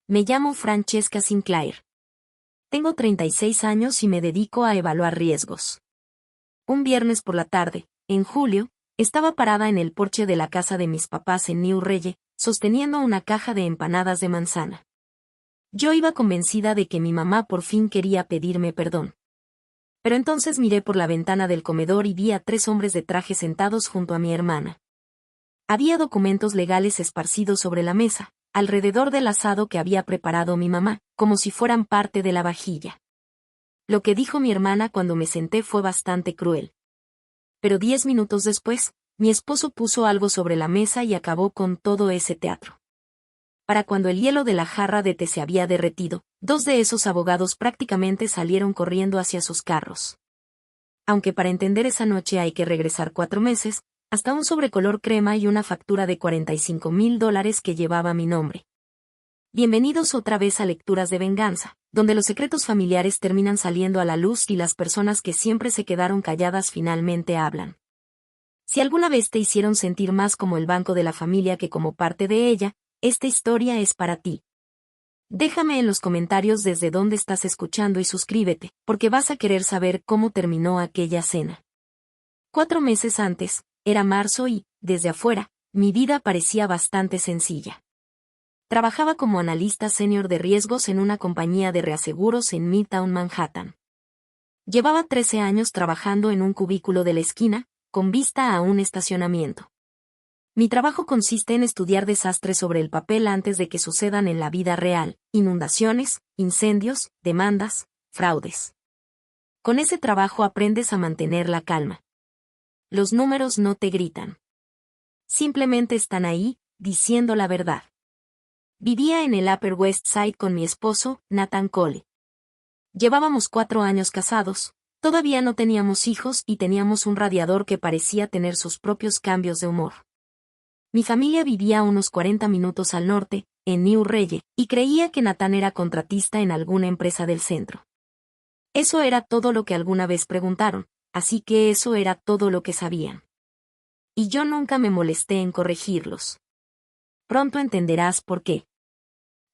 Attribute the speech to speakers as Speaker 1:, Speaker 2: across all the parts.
Speaker 1: Me llamo Francesca Sinclair. Tengo 36 años y me dedico a evaluar riesgos. Un viernes por la tarde, en julio, estaba parada en el porche de la casa de mis papás en New Reye, sosteniendo una caja de empanadas de manzana. Yo iba convencida de que mi mamá por fin quería pedirme perdón. Pero entonces miré por la ventana del comedor y vi a 3 hombres de traje sentados junto a mi hermana. Había documentos legales esparcidos sobre la mesa, alrededor del asado que había preparado mi mamá, como si fueran parte de la vajilla. Lo que dijo mi hermana cuando me senté fue bastante cruel. Pero 10 minutos después, mi esposo puso algo sobre la mesa y acabó con todo ese teatro. Para cuando el hielo de la jarra de té se había derretido, 2 de esos abogados prácticamente salieron corriendo hacia sus carros. Aunque para entender esa noche hay que regresar 4 meses, hasta un sobrecolor crema y una factura de $45,000 que llevaba mi nombre. Bienvenidos otra vez a Lecturas de Venganza, donde los secretos familiares terminan saliendo a la luz y las personas que siempre se quedaron calladas finalmente hablan. Si alguna vez te hicieron sentir más como el banco de la familia que como parte de ella, esta historia es para ti. Déjame en los comentarios desde dónde estás escuchando y suscríbete, porque vas a querer saber cómo terminó aquella cena. 4 meses antes, era marzo y, desde afuera, mi vida parecía bastante sencilla. Trabajaba como analista senior de riesgos en una compañía de reaseguros en Midtown Manhattan. Llevaba 13 años trabajando en un cubículo de la esquina, con vista a un estacionamiento. Mi trabajo consiste en estudiar desastres sobre el papel antes de que sucedan en la vida real, inundaciones, incendios, demandas, fraudes. Con ese trabajo aprendes a mantener la calma. Los números no te gritan. Simplemente están ahí, diciendo la verdad. Vivía en el Upper West Side con mi esposo, Nathan Cole. Llevábamos 4 años casados, todavía no teníamos hijos y teníamos un radiador que parecía tener sus propios cambios de humor. Mi familia vivía a unos 40 minutos al norte, en New Reye, y creía que Nathan era contratista en alguna empresa del centro. Eso era todo lo que alguna vez preguntaron, así que eso era todo lo que sabían. Y yo nunca me molesté en corregirlos. Pronto entenderás por qué.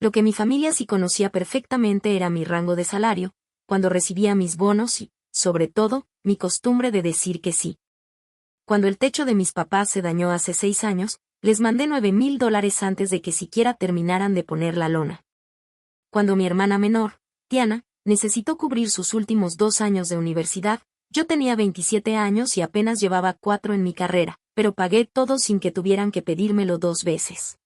Speaker 1: Lo que mi familia sí conocía perfectamente era mi rango de salario, cuando recibía mis bonos y, sobre todo, mi costumbre de decir que sí. Cuando el techo de mis papás se dañó hace 6 años, les mandé $9,000 antes de que siquiera terminaran de poner la lona. Cuando mi hermana menor, Tiana, necesitó cubrir sus últimos 2 años de universidad, yo tenía 27 años y apenas llevaba 4 en mi carrera, pero pagué todo sin que tuvieran que pedírmelo 2 veces.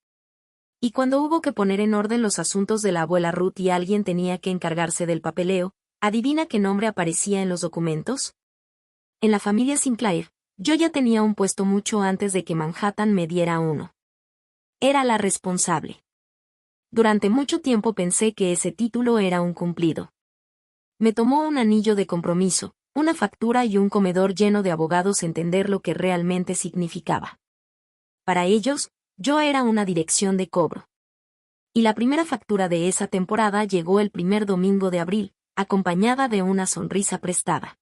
Speaker 1: Y cuando hubo que poner en orden los asuntos de la abuela Ruth y alguien tenía que encargarse del papeleo, ¿adivina qué nombre aparecía en los documentos? En la familia Sinclair, yo ya tenía un puesto mucho antes de que Manhattan me diera uno. Era la responsable. Durante mucho tiempo pensé que ese título era un cumplido. Me tomó un anillo de compromiso, una factura y un comedor lleno de abogados entender lo que realmente significaba. Para ellos, yo era una dirección de cobro. Y la primera factura de esa temporada llegó el primer domingo de abril, acompañada de una sonrisa prestada.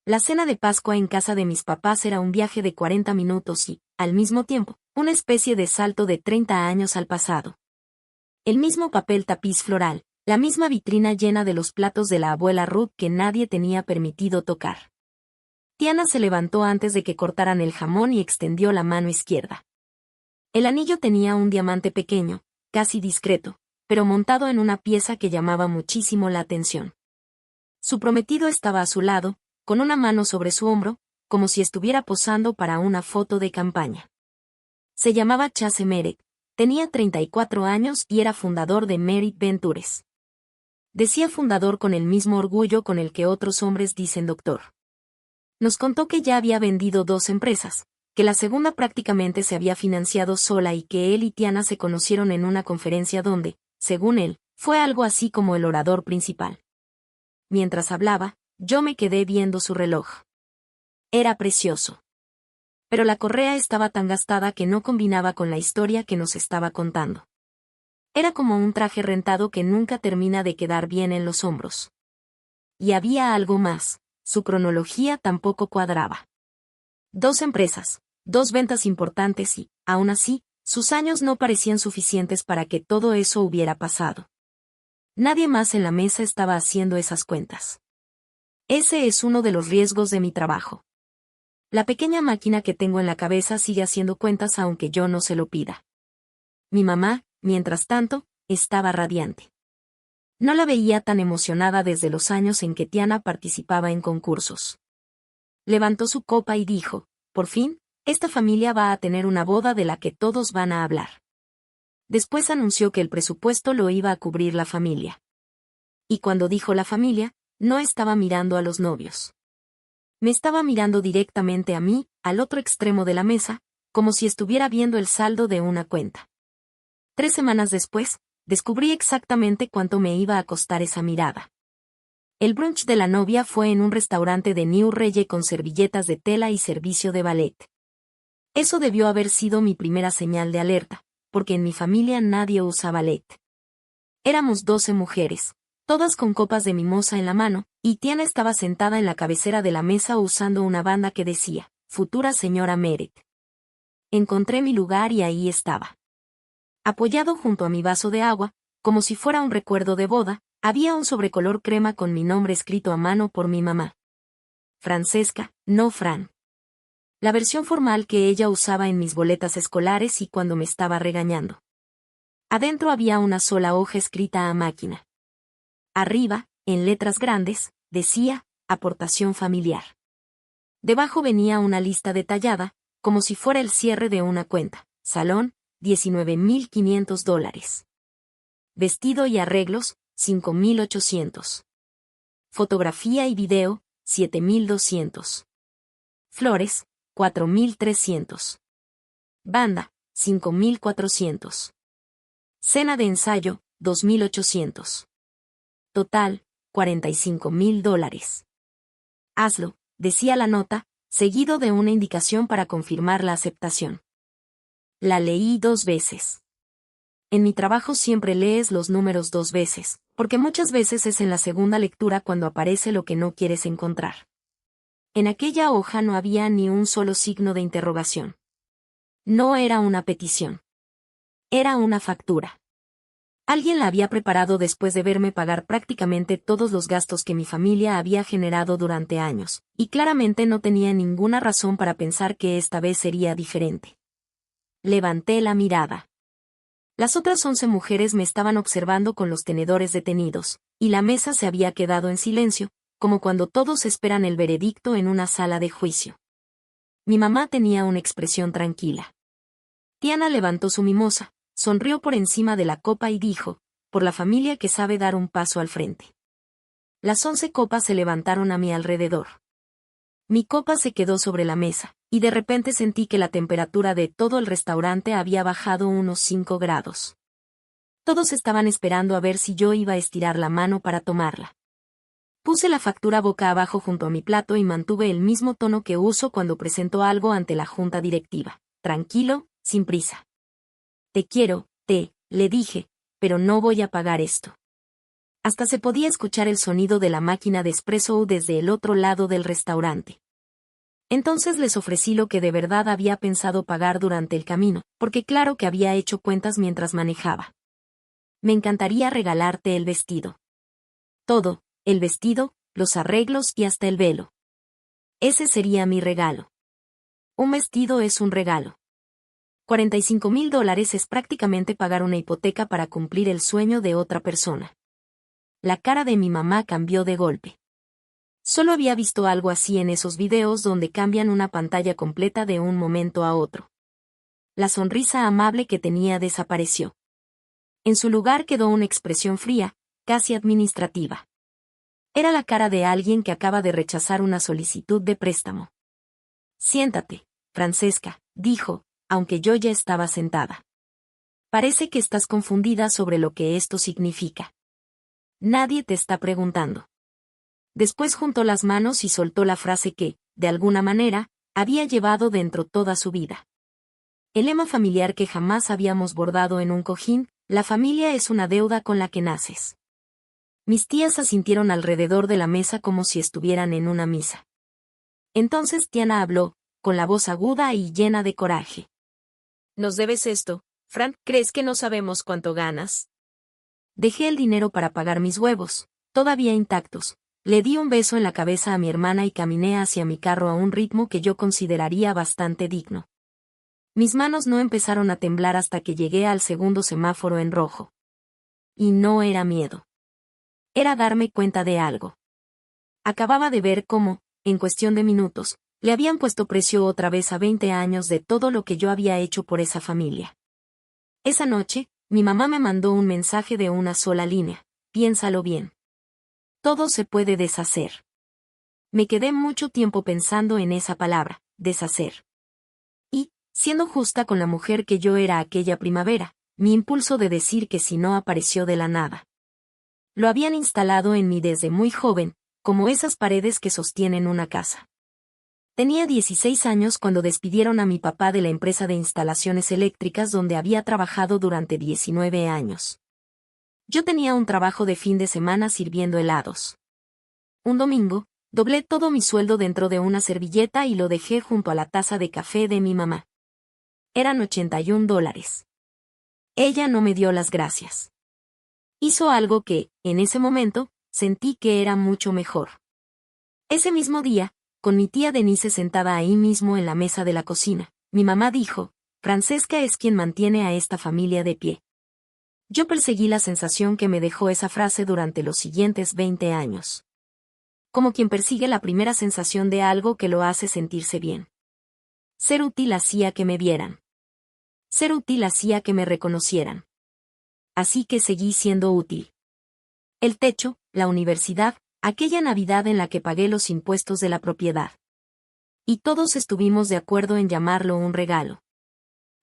Speaker 1: La cena de Pascua en casa de mis papás era un viaje de 40 minutos y, al mismo tiempo, una especie de salto de 30 años al pasado. El mismo papel tapiz floral, la misma vitrina llena de los platos de la abuela Ruth que nadie tenía permitido tocar. Tiana se levantó antes de que cortaran el jamón y extendió la mano izquierda. El anillo tenía un diamante pequeño, casi discreto, pero montado en una pieza que llamaba muchísimo la atención. Su prometido estaba a su lado, con una mano sobre su hombro, como si estuviera posando para una foto de campaña. Se llamaba Chase Merrick, tenía 34 años y era fundador de Merrick Ventures. Decía fundador con el mismo orgullo con el que otros hombres dicen doctor. Nos contó que ya había vendido 2 empresas, que la segunda prácticamente se había financiado sola y que él y Tiana se conocieron en una conferencia donde, según él, fue algo así como el orador principal. Mientras hablaba, yo me quedé viendo su reloj. Era precioso. Pero la correa estaba tan gastada que no combinaba con la historia que nos estaba contando. Era como un traje rentado que nunca termina de quedar bien en los hombros. Y había algo más, su cronología tampoco cuadraba. 2 empresas, 2 ventas importantes y, aún así, Sus años no parecían suficientes para que todo eso hubiera pasado. Nadie más en la mesa estaba haciendo esas cuentas. Ese es uno de los riesgos de mi trabajo. La pequeña máquina que tengo en la cabeza sigue haciendo cuentas aunque yo no se lo pida. Mi mamá, mientras tanto, estaba radiante. No la veía tan emocionada desde los años en que Tiana participaba en concursos. Levantó su copa y dijo, por fin, esta familia va a tener una boda de la que todos van a hablar. Después anunció que el presupuesto lo iba a cubrir la familia. Y cuando dijo la familia, no estaba mirando a los novios. Me estaba mirando directamente a mí, al otro extremo de la mesa, como si estuviera viendo el saldo de una cuenta. 3 semanas después, descubrí exactamente cuánto me iba a costar esa mirada. El brunch de la novia fue en un restaurante de New Reye con servilletas de tela y servicio de ballet. Eso debió haber sido mi primera señal de alerta, porque en mi familia nadie usa ballet. Éramos 12 mujeres, todas con copas de mimosa en la mano, y Tiana estaba sentada en la cabecera de la mesa usando una banda que decía, Futura señora Meret. Encontré mi lugar y ahí estaba. Apoyado junto a mi vaso de agua, como si fuera un recuerdo de boda, había un sobrecolor crema con mi nombre escrito a mano por mi mamá. Francesca, no Fran. La versión formal que ella usaba en mis boletas escolares y cuando me estaba regañando. Adentro había una sola hoja escrita a máquina. Arriba, en letras grandes, decía, aportación familiar. Debajo venía una lista detallada, como si fuera el cierre de una cuenta. Salón, $19,500. Vestido y arreglos, $5,800. Fotografía y video, $7,200. Flores, $4,300. Banda, $5,400. Cena de ensayo, $2,800. Total, $45,000. Hazlo, decía la nota, seguido de una indicación para confirmar la aceptación. La leí 2 veces. En mi trabajo siempre lees los números 2 veces, porque muchas veces es en la segunda lectura cuando aparece lo que no quieres encontrar. En aquella hoja no había ni un solo signo de interrogación. No era una petición. Era una factura. Alguien la había preparado después de verme pagar prácticamente todos los gastos que mi familia había generado durante años, y claramente no tenía ninguna razón para pensar que esta vez sería diferente. Levanté la mirada. Las otras 11 mujeres me estaban observando con los tenedores detenidos, y la mesa se había quedado en silencio, como cuando todos esperan el veredicto en una sala de juicio. Mi mamá tenía una expresión tranquila. Tiana levantó su mimosa, sonrió por encima de la copa y dijo, por la familia que sabe dar un paso al frente. Las 11 copas se levantaron a mi alrededor. Mi copa se quedó sobre la mesa, y de repente sentí que la temperatura de todo el restaurante había bajado unos 5 grados. Todos estaban esperando a ver si yo iba a estirar la mano para tomarla. Puse la factura boca abajo junto a mi plato y mantuve el mismo tono que uso cuando presento algo ante la junta directiva. Tranquilo, sin prisa. Te quiero, le dije, pero no voy a pagar esto. Hasta se podía escuchar el sonido de la máquina de espresso desde el otro lado del restaurante. Entonces les ofrecí lo que de verdad había pensado pagar durante el camino, porque claro que había hecho cuentas mientras manejaba. Me encantaría regalarte el vestido. Todo, el vestido, los arreglos y hasta el velo. Ese sería mi regalo. Un vestido es un regalo. $45,000 es prácticamente pagar una hipoteca para cumplir el sueño de otra persona. La cara de mi mamá cambió de golpe. Solo había visto algo así en esos videos donde cambian una pantalla completa de un momento a otro. La sonrisa amable que tenía desapareció. En su lugar quedó una expresión fría, casi administrativa. Era la cara de alguien que acaba de rechazar una solicitud de préstamo. Siéntate, Francesca, dijo, aunque yo ya estaba sentada. Parece que estás confundida sobre lo que esto significa. Nadie te está preguntando. Después juntó las manos y soltó la frase que, de alguna manera, había llevado dentro toda su vida. El lema familiar que jamás habíamos bordado en un cojín, la familia es una deuda con la que naces. Mis tías asintieron alrededor de la mesa como si estuvieran en una misa. Entonces Tiana habló, con la voz aguda y llena de coraje. Nos debes esto, Frank, ¿crees que no sabemos cuánto ganas? Dejé el dinero para pagar mis huevos, todavía intactos. Le di un beso en la cabeza a mi hermana y caminé hacia mi carro a un ritmo que yo consideraría bastante digno. Mis manos no empezaron a temblar hasta que llegué al segundo semáforo en rojo. Y no era miedo. Era darme cuenta de algo. Acababa de ver cómo, en cuestión de minutos, le habían puesto precio otra vez a 20 años de todo lo que yo había hecho por esa familia. Esa noche, mi mamá me mandó un mensaje de una sola línea: piénsalo bien. Todo se puede deshacer. Me quedé mucho tiempo pensando en esa palabra, deshacer. Y, siendo justa con la mujer que yo era aquella primavera, mi impulso de decir que si no apareció de la nada. Lo habían instalado en mí desde muy joven, como esas paredes que sostienen una casa. Tenía 16 años cuando despidieron a mi papá de la empresa de instalaciones eléctricas donde había trabajado durante 19 años. Yo tenía un trabajo de fin de semana sirviendo helados. Un domingo, doblé todo mi sueldo dentro de una servilleta y lo dejé junto a la taza de café de mi mamá. Eran $81. Ella no me dio las gracias. Hizo algo que, en ese momento, sentí que era mucho mejor. Ese mismo día, con mi tía Denise sentada ahí mismo en la mesa de la cocina, mi mamá dijo: Francesca es quien mantiene a esta familia de pie. Yo perseguí la sensación que me dejó esa frase durante los siguientes 20 años. Como quien persigue la primera sensación de algo que lo hace sentirse bien. Ser útil hacía que me vieran. Ser útil hacía que me reconocieran. Así que seguí siendo útil. El techo, la universidad, aquella Navidad en la que pagué los impuestos de la propiedad. Y todos estuvimos de acuerdo en llamarlo un regalo.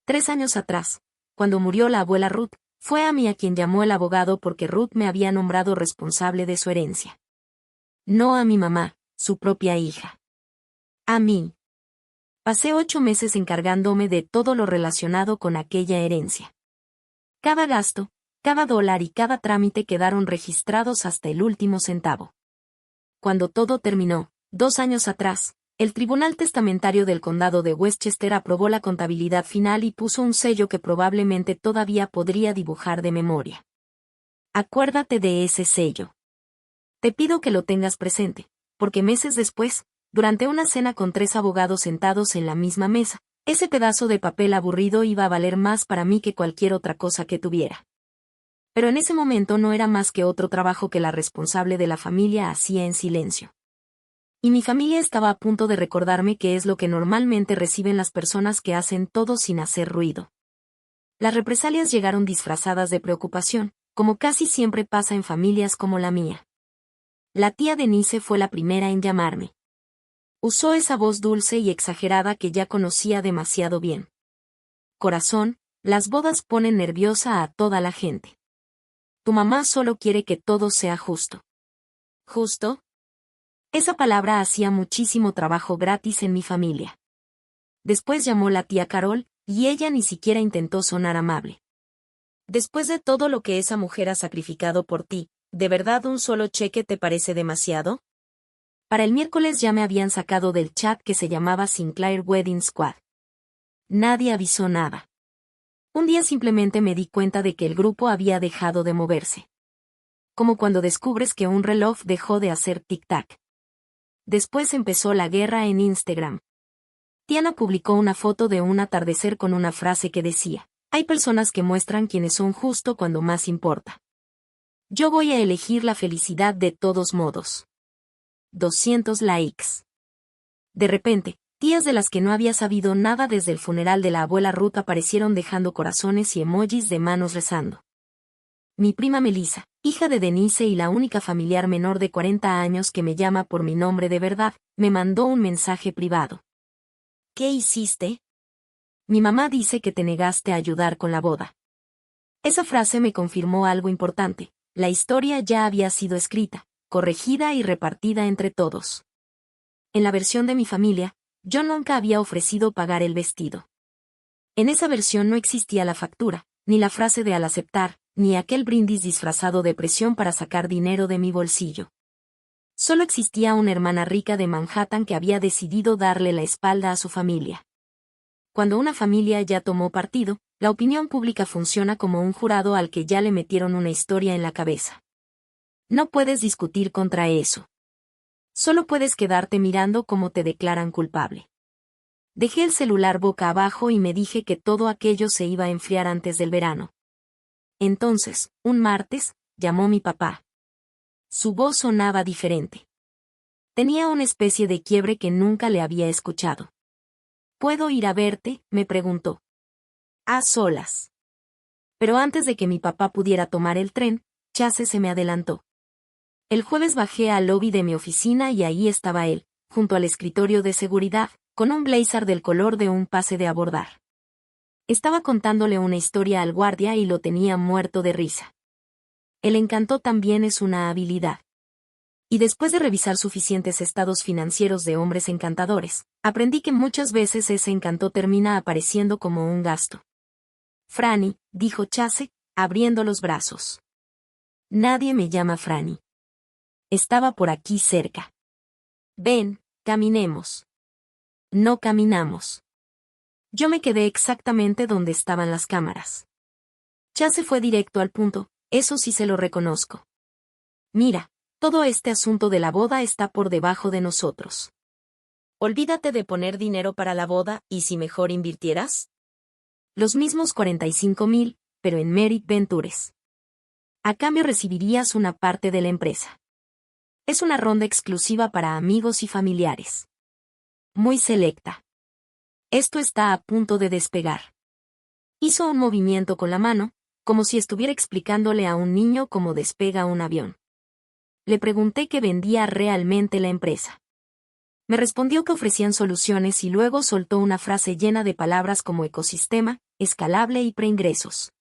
Speaker 1: 3 años atrás, cuando murió la abuela Ruth, fue a mí a quien llamó el abogado porque Ruth me había nombrado responsable de su herencia. No a mi mamá, su propia hija. A mí. Pasé 8 meses encargándome de todo lo relacionado con aquella herencia. Cada gasto, cada dólar y cada trámite quedaron registrados hasta el último centavo. Cuando todo terminó, 2 años atrás, el Tribunal Testamentario del Condado de Westchester aprobó la contabilidad final y puso un sello que probablemente todavía podría dibujar de memoria. Acuérdate de ese sello. Te pido que lo tengas presente, porque meses después, durante una cena con 3 abogados sentados en la misma mesa, ese pedazo de papel aburrido iba a valer más para mí que cualquier otra cosa que tuviera. Pero en ese momento no era más que otro trabajo que la responsable de la familia hacía en silencio. Y mi familia estaba a punto de recordarme que es lo que normalmente reciben las personas que hacen todo sin hacer ruido. Las represalias llegaron disfrazadas de preocupación, como casi siempre pasa en familias como la mía. La tía Denise fue la primera en llamarme. Usó esa voz dulce y exagerada que ya conocía demasiado bien. Corazón, las bodas ponen nerviosa a toda la gente. Tu mamá solo quiere que todo sea justo. ¿Justo? Esa palabra hacía muchísimo trabajo gratis en mi familia. Después llamó la tía Carol, y ella ni siquiera intentó sonar amable. Después de todo lo que esa mujer ha sacrificado por ti, ¿de verdad un solo cheque te parece demasiado? Para el miércoles ya me habían sacado del chat que se llamaba Sinclair Wedding Squad. Nadie avisó nada. Un día simplemente me di cuenta de que el grupo había dejado de moverse. Como cuando descubres que un reloj dejó de hacer tic-tac. Después empezó la guerra en Instagram. Tiana publicó una foto de un atardecer con una frase que decía: hay personas que muestran quiénes son justo cuando más importa. Yo voy a elegir la felicidad de todos modos. 200 likes. De repente, tías de las que no había sabido nada desde el funeral de la abuela Ruth aparecieron dejando corazones y emojis de manos rezando. Mi prima Melissa, hija de Denise y la única familiar menor de 40 años que me llama por mi nombre de verdad, me mandó un mensaje privado. ¿Qué hiciste? Mi mamá dice que te negaste a ayudar con la boda. Esa frase me confirmó algo importante: la historia ya había sido escrita, corregida y repartida entre todos. En la versión de mi familia, yo nunca había ofrecido pagar el vestido. En esa versión no existía la factura, ni la frase de al aceptar, ni aquel brindis disfrazado de presión para sacar dinero de mi bolsillo. Solo existía una hermana rica de Manhattan que había decidido darle la espalda a su familia. cuando una familia ya tomó partido, la opinión pública funciona como un jurado al que ya le metieron una historia en la cabeza. No puedes discutir contra eso. Solo puedes quedarte mirando cómo te declaran culpable. Dejé el celular boca abajo y me dije que todo aquello se iba a enfriar antes del verano. Entonces, un martes, llamó mi papá. Su voz sonaba diferente. Tenía una especie de quiebre que nunca le había escuchado. ¿Puedo ir a verte?, me preguntó. A solas. Pero antes de que mi papá pudiera tomar el tren, Chase se me adelantó. El jueves bajé al lobby de mi oficina y ahí estaba él, junto al escritorio de seguridad, con un blazer del color de un pase de abordar. Estaba contándole una historia al guardia y lo tenía muerto de risa. El encanto también es una habilidad. Y después de revisar suficientes estados financieros de hombres encantadores, aprendí que muchas veces ese encanto termina apareciendo como un gasto. Franny, dijo Chase, abriendo los brazos. Nadie me llama Franny. Estaba por aquí cerca. Ven, caminemos. No caminamos. Yo me quedé exactamente donde estaban las cámaras. Chase fue directo al punto, eso sí se lo reconozco. Mira, todo este asunto de la boda está por debajo de nosotros. Olvídate de poner dinero para la boda, ¿y si mejor invirtieras? Los mismos 45,000, pero en Merit Ventures. A cambio recibirías una parte de la empresa. Es una ronda exclusiva para amigos y familiares. Muy selecta. Esto está a punto de despegar. Hizo un movimiento con la mano, como si estuviera explicándole a un niño cómo despega un avión. Le pregunté qué vendía realmente la empresa. Me respondió que ofrecían soluciones y luego soltó una frase llena de palabras como ecosistema, escalable y preingresos.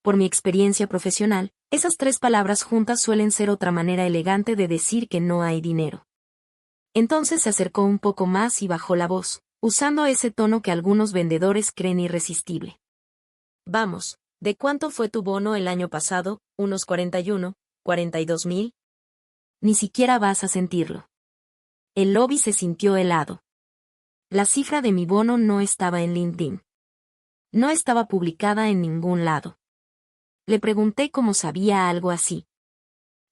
Speaker 1: Por mi experiencia profesional, esas tres palabras juntas suelen ser otra manera elegante de decir que no hay dinero. Entonces se acercó un poco más y bajó la voz, usando ese tono que algunos vendedores creen irresistible. Vamos, ¿de cuánto fue tu bono el año pasado? ¿Unos 41, 42,000? Ni siquiera vas a sentirlo. El lobby se sintió helado. La cifra de mi bono no estaba en LinkedIn. No estaba publicada en ningún lado. Le pregunté cómo sabía algo así.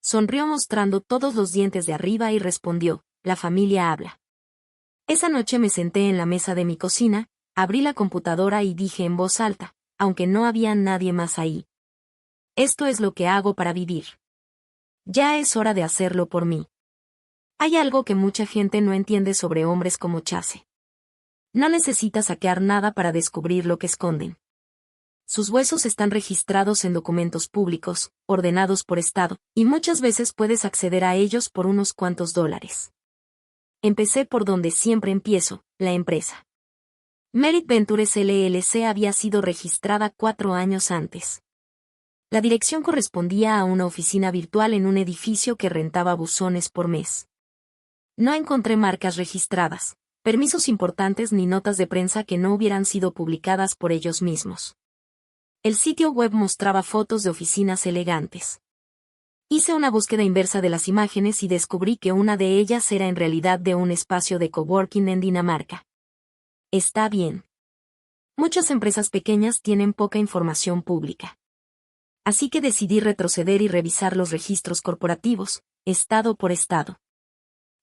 Speaker 1: Sonrió mostrando todos los dientes de arriba y respondió, la familia habla. Esa noche me senté en la mesa de mi cocina, abrí la computadora y dije en voz alta, aunque no había nadie más ahí. Esto es lo que hago para vivir. Ya es hora de hacerlo por mí. Hay algo que mucha gente no entiende sobre hombres como Chase. No necesita saquear nada para descubrir lo que esconden. Sus huesos están registrados en documentos públicos, ordenados por estado, y muchas veces puedes acceder a ellos por unos cuantos dólares. Empecé por donde siempre empiezo, la empresa. Merit Ventures LLC había sido registrada 4 años antes. La dirección correspondía a una oficina virtual en un edificio que rentaba buzones por mes. No encontré marcas registradas, permisos importantes ni notas de prensa que no hubieran sido publicadas por ellos mismos. El sitio web mostraba fotos de oficinas elegantes. Hice una búsqueda inversa de las imágenes y descubrí que una de ellas era en realidad de un espacio de coworking en Dinamarca. Está bien. Muchas empresas pequeñas tienen poca información pública. Así que decidí retroceder y revisar los registros corporativos, estado por estado.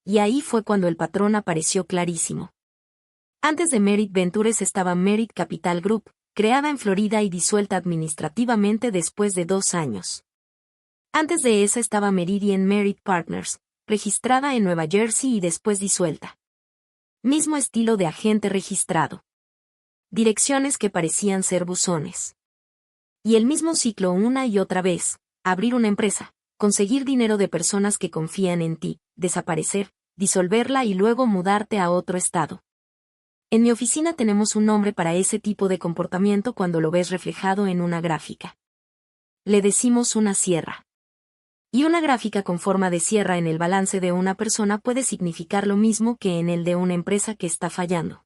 Speaker 1: Y ahí fue cuando el patrón apareció clarísimo. Antes de Merit Ventures estaba Merit Capital Group, creada en Florida y disuelta administrativamente después de 2 años. Antes de esa estaba Meridian Merit Partners, registrada en Nueva Jersey y después disuelta. Mismo estilo de agente registrado. Direcciones que parecían ser buzones. Y el mismo ciclo una y otra vez, abrir una empresa, conseguir dinero de personas que confían en ti, desaparecer, disolverla y luego mudarte a otro estado. En mi oficina tenemos un nombre para ese tipo de comportamiento cuando lo ves reflejado en una gráfica. Le decimos una sierra. Y una gráfica con forma de sierra en el balance de una persona puede significar lo mismo que en el de una empresa que está fallando.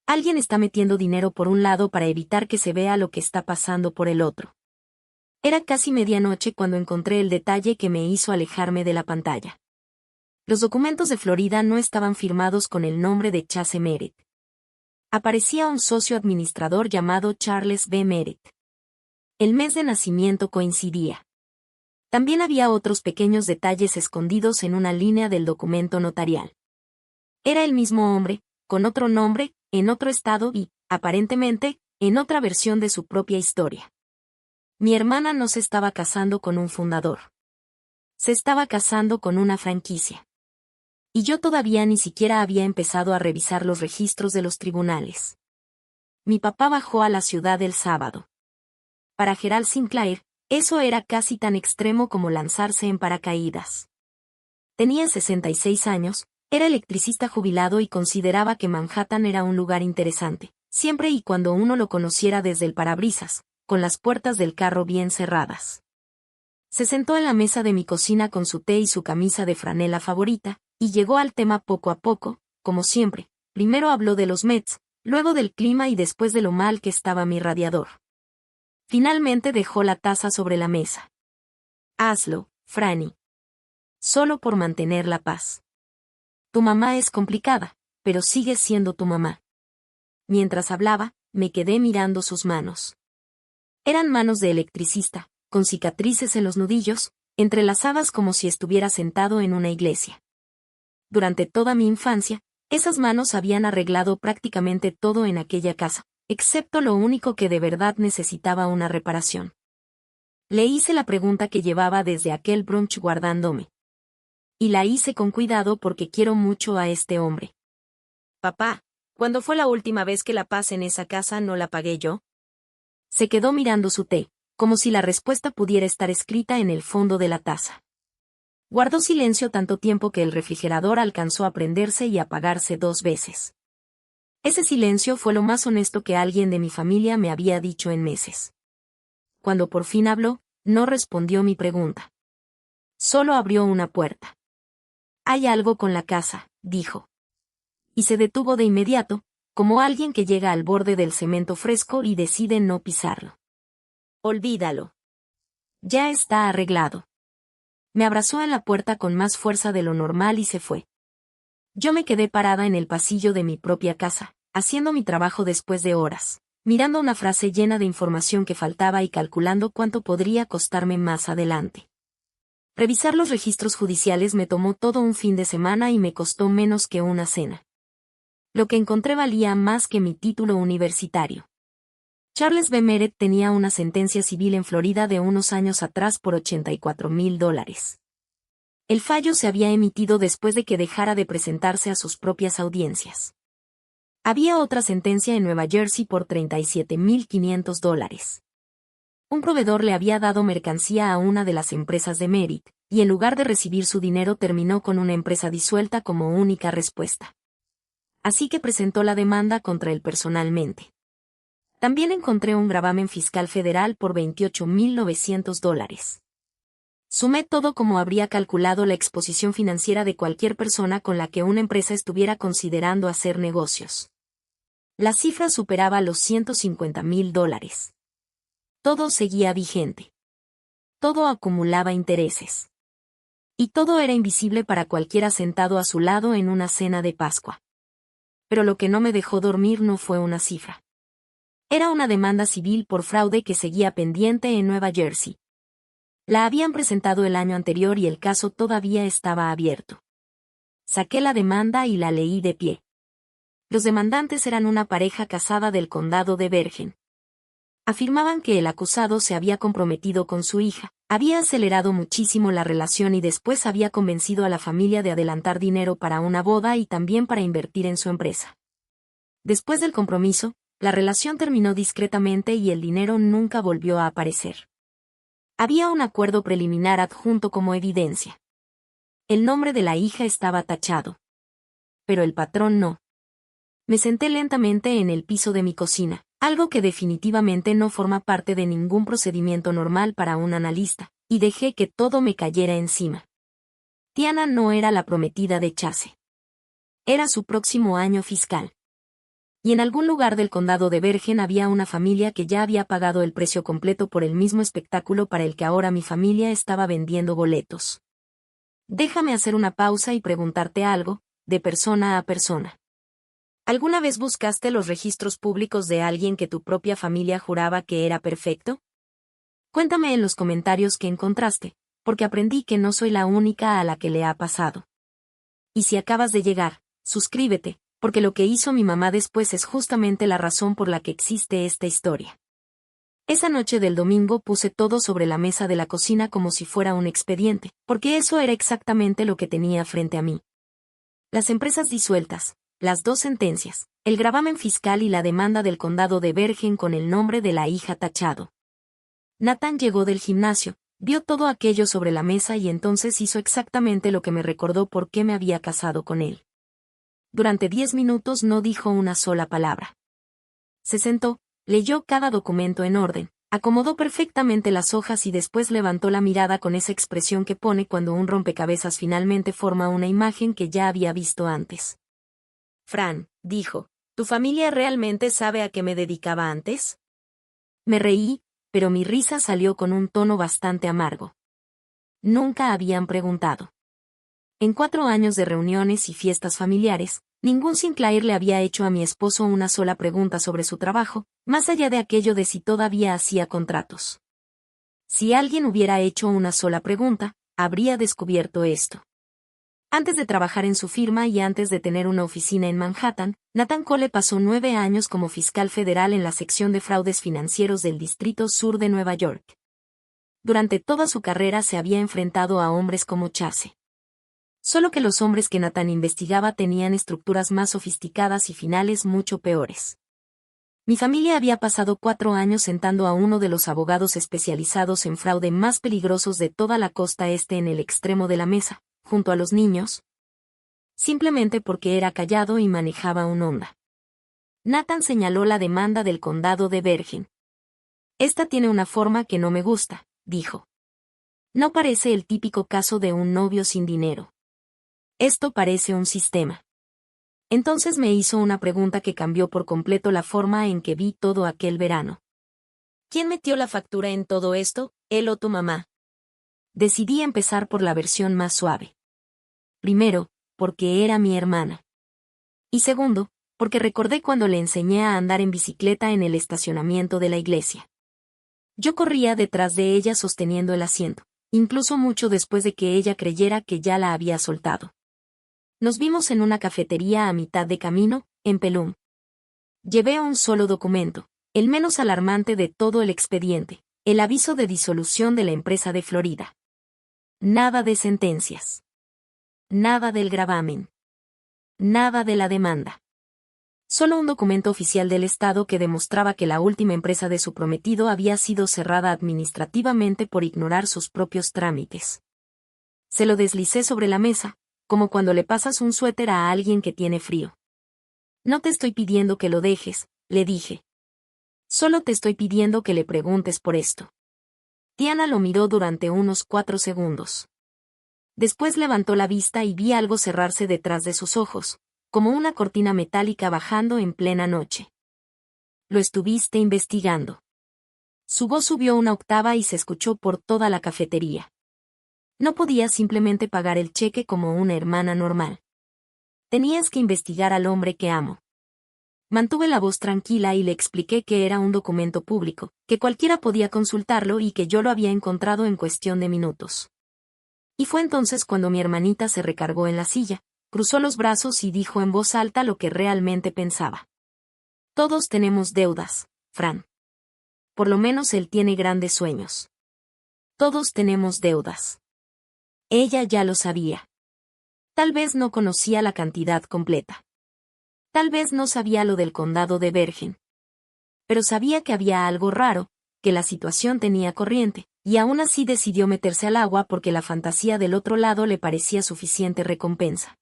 Speaker 1: Alguien está metiendo dinero por un lado para evitar que se vea lo que está pasando por el otro. Era casi medianoche cuando encontré el detalle que me hizo alejarme de la pantalla. Los documentos de Florida no estaban firmados con el nombre de Chase Merit. aparecía un socio administrador llamado Charles B. Merritt. El mes de nacimiento coincidía. También había otros pequeños detalles escondidos en una línea del documento notarial. Era el mismo hombre, con otro nombre, en otro estado y, aparentemente, en otra versión de su propia historia. Mi hermana no se estaba casando con un fundador. Se estaba casando con una franquicia. Y yo todavía ni siquiera había empezado a revisar los registros de los tribunales. Mi papá bajó a la ciudad el sábado. Para Gerald Sinclair, eso era casi tan extremo como lanzarse en paracaídas. Tenía 66 años, era electricista jubilado y consideraba que Manhattan era un lugar interesante, siempre y cuando uno lo conociera desde el parabrisas, con las puertas del carro bien cerradas. Se sentó en la mesa de mi cocina con su té y su camisa de franela favorita, y llegó al tema poco a poco, como siempre. Primero habló de los Mets, luego del clima y después de lo mal que estaba mi radiador. Finalmente dejó la taza sobre la mesa. Hazlo, Franny. Solo por mantener la paz. Tu mamá es complicada, pero sigue siendo tu mamá. Mientras hablaba, me quedé mirando sus manos. Eran manos de electricista, con cicatrices en los nudillos, entrelazadas como si estuviera sentado en una iglesia. Durante toda mi infancia, esas manos habían arreglado prácticamente todo en aquella casa, excepto lo único que de verdad necesitaba una reparación. Le hice la pregunta que llevaba desde aquel brunch guardándome. Y la hice con cuidado porque quiero mucho a este hombre. Papá, ¿cuándo fue la última vez que la paz en esa casa no la pagué yo? Se quedó mirando su té, como si la respuesta pudiera estar escrita en el fondo de la taza. Guardó silencio tanto tiempo que el refrigerador alcanzó a prenderse y apagarse 2 veces. Ese silencio fue lo más honesto que alguien de mi familia me había dicho en meses. Cuando por fin habló, no respondió mi pregunta. Solo abrió una puerta. Hay algo con la casa, dijo. Y se detuvo de inmediato, como alguien que llega al borde del cemento fresco y decide no pisarlo. Olvídalo. Ya está arreglado. Me abrazó en la puerta con más fuerza de lo normal y se fue. Yo me quedé parada en el pasillo de mi propia casa, haciendo mi trabajo después de horas, mirando una frase llena de información que faltaba y calculando cuánto podría costarme más adelante. Revisar los registros judiciales me tomó todo un fin de semana y me costó menos que una cena. Lo que encontré valía más que mi título universitario. Charles B. Merritt tenía una sentencia civil en Florida de unos años atrás por $84,000. El fallo se había emitido después de que dejara de presentarse a sus propias audiencias. Había otra sentencia en Nueva Jersey por $37,500. Un proveedor le había dado mercancía a una de las empresas de Merritt, y en lugar de recibir su dinero terminó con una empresa disuelta como única respuesta. Así que presentó la demanda contra él personalmente. También encontré un gravamen fiscal federal por $28,900. Sumé todo como habría calculado la exposición financiera de cualquier persona con la que una empresa estuviera considerando hacer negocios. La cifra superaba los $150,000. Todo seguía vigente. Todo acumulaba intereses. Y todo era invisible para cualquiera sentado a su lado en una cena de Pascua. Pero lo que no me dejó dormir no fue una cifra. Era una demanda civil por fraude que seguía pendiente en Nueva Jersey. La habían presentado el año anterior y el caso todavía estaba abierto. Saqué la demanda y la leí de pie. Los demandantes eran una pareja casada del condado de Bergen. Afirmaban que el acusado se había comprometido con su hija, había acelerado muchísimo la relación y después había convencido a la familia de adelantar dinero para una boda y también para invertir en su empresa. Después del compromiso, la relación terminó discretamente y el dinero nunca volvió a aparecer. Había un acuerdo preliminar adjunto como evidencia. El nombre de la hija estaba tachado. Pero el patrón no. Me senté lentamente en el piso de mi cocina, algo que definitivamente no forma parte de ningún procedimiento normal para un analista, y dejé que todo me cayera encima. Tiana no era la prometida de Chase. Era su próximo año fiscal. Y en algún lugar del condado de Bergen había una familia que ya había pagado el precio completo por el mismo espectáculo para el que ahora mi familia estaba vendiendo boletos. Déjame hacer una pausa y preguntarte algo, de persona a persona. ¿Alguna vez buscaste los registros públicos de alguien que tu propia familia juraba que era perfecto? Cuéntame en los comentarios qué encontraste, porque aprendí que no soy la única a la que le ha pasado. Y si acabas de llegar, suscríbete, porque lo que hizo mi mamá después es justamente la razón por la que existe esta historia. Esa noche del domingo puse todo sobre la mesa de la cocina como si fuera un expediente, porque eso era exactamente lo que tenía frente a mí. Las empresas disueltas, las 2 sentencias, el gravamen fiscal y la demanda del condado de Bergen con el nombre de la hija tachado. Nathan llegó del gimnasio, vio todo aquello sobre la mesa y entonces hizo exactamente lo que me recordó por qué me había casado con él. Durante 10 minutos no dijo una sola palabra. Se sentó, leyó cada documento en orden, acomodó perfectamente las hojas y después levantó la mirada con esa expresión que pone cuando un rompecabezas finalmente forma una imagen que ya había visto antes. Fran, dijo, ¿tu familia realmente sabe a qué me dedicaba antes? Me reí, pero mi risa salió con un tono bastante amargo. Nunca habían preguntado. En 4 años de reuniones y fiestas familiares, ningún Sinclair le había hecho a mi esposo una sola pregunta sobre su trabajo, más allá de aquello de si todavía hacía contratos. Si alguien hubiera hecho una sola pregunta, habría descubierto esto. Antes de trabajar en su firma y antes de tener una oficina en Manhattan, Nathan Cole pasó 9 años como fiscal federal en la sección de fraudes financieros del Distrito Sur de Nueva York. Durante toda su carrera se había enfrentado a hombres como Chase. Solo que los hombres que Nathan investigaba tenían estructuras más sofisticadas y finales mucho peores. Mi familia había pasado 4 años sentando a uno de los abogados especializados en fraude más peligrosos de toda la costa este en el extremo de la mesa, junto a los niños, simplemente porque era callado y manejaba un Honda. Nathan señaló la demanda del condado de Bergen. Esta tiene una forma que no me gusta, dijo. No parece el típico caso de un novio sin dinero. Esto parece un sistema. Entonces me hizo una pregunta que cambió por completo la forma en que vi todo aquel verano. ¿Quién metió la factura en todo esto, él o tu mamá? Decidí empezar por la versión más suave. Primero, porque era mi hermana. Y segundo, porque recordé cuando le enseñé a andar en bicicleta en el estacionamiento de la iglesia. Yo corría detrás de ella sosteniendo el asiento, incluso mucho después de que ella creyera que ya la había soltado. Nos vimos en una cafetería a mitad de camino, en Pelham. Llevé un solo documento, el menos alarmante de todo el expediente, el aviso de disolución de la empresa de Florida. Nada de sentencias. Nada del gravamen. Nada de la demanda. Solo un documento oficial del Estado que demostraba que la última empresa de su prometido había sido cerrada administrativamente por ignorar sus propios trámites. Se lo deslicé sobre la mesa, como cuando le pasas un suéter a alguien que tiene frío. No te estoy pidiendo que lo dejes, le dije. Solo te estoy pidiendo que le preguntes por esto. Tiana lo miró durante unos 4 segundos. Después levantó la vista y vi algo cerrarse detrás de sus ojos, como una cortina metálica bajando en plena noche. Lo estuviste investigando. Su voz subió una octava y se escuchó por toda la cafetería. No podías simplemente pagar el cheque como una hermana normal. Tenías que investigar al hombre que amo. Mantuve la voz tranquila y le expliqué que era un documento público, que cualquiera podía consultarlo y que yo lo había encontrado en cuestión de minutos. Y fue entonces cuando mi hermanita se recargó en la silla, cruzó los brazos y dijo en voz alta lo que realmente pensaba. Todos tenemos deudas, Fran. Por lo menos él tiene grandes sueños. Todos tenemos deudas. Ella ya lo sabía. Tal vez no conocía la cantidad completa. Tal vez no sabía lo del condado de Bergen. Pero sabía que había algo raro, que la situación tenía corriente, y aún así decidió meterse al agua porque la fantasía del otro lado le parecía suficiente recompensa.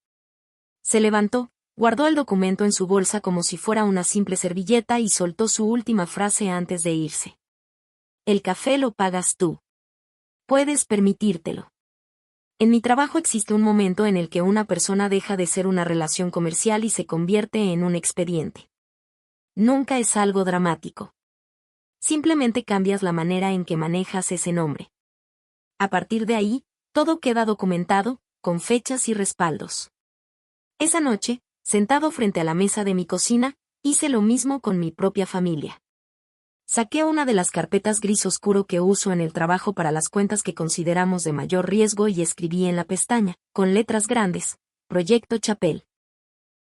Speaker 1: Se levantó, guardó el documento en su bolsa como si fuera una simple servilleta y soltó su última frase antes de irse. El café lo pagas tú. Puedes permitírtelo. En mi trabajo existe un momento en el que una persona deja de ser una relación comercial y se convierte en un expediente. Nunca es algo dramático. Simplemente cambias la manera en que manejas ese nombre. A partir de ahí, todo queda documentado, con fechas y respaldos. Esa noche, Sentado frente a la mesa de mi cocina, hice lo mismo con mi propia familia. Saqué una de las carpetas gris oscuro que uso en el trabajo para las cuentas que consideramos de mayor riesgo y escribí en la pestaña, con letras grandes, Proyecto Chapel.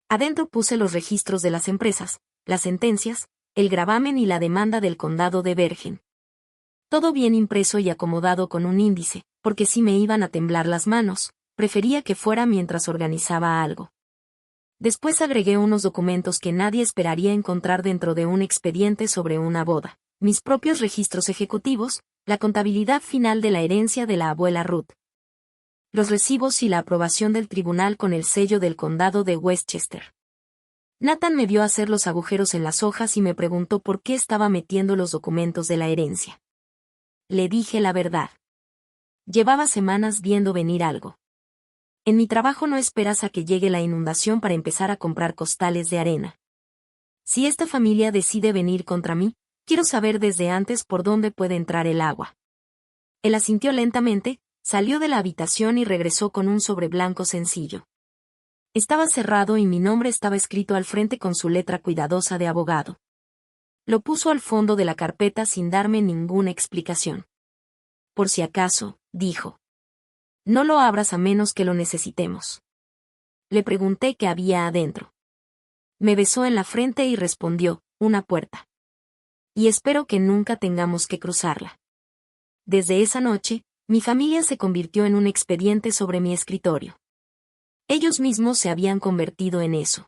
Speaker 1: Adentro puse los registros de las empresas, las sentencias, el gravamen y la demanda del condado de Bergen. Todo bien impreso y acomodado con un índice, porque si me iban a temblar las manos, prefería que fuera mientras organizaba algo. Después agregué unos documentos que nadie esperaría encontrar dentro de un expediente sobre una boda, mis propios registros ejecutivos, la contabilidad final de la herencia de la abuela Ruth, los recibos y la aprobación del tribunal con el sello del condado de Westchester. Nathan me vio hacer los agujeros en las hojas y me preguntó por qué estaba metiendo los documentos de la herencia. Le dije la verdad. Llevaba semanas viendo venir algo. En mi trabajo no esperas a que llegue la inundación para empezar a comprar costales de arena. Si esta familia decide venir contra mí, quiero saber desde antes por dónde puede entrar el agua. Él asintió lentamente, salió de la habitación y regresó con un sobre blanco sencillo. Estaba cerrado y mi nombre estaba escrito al frente con su letra cuidadosa de abogado. Lo puso al fondo de la carpeta sin darme ninguna explicación. Por si acaso, dijo. No lo abras a menos que lo necesitemos. Le pregunté qué había adentro. Me besó en la frente y respondió, una puerta. Y espero que nunca tengamos que cruzarla. Desde esa noche, mi familia se convirtió en un expediente sobre mi escritorio. Ellos mismos se habían convertido en eso.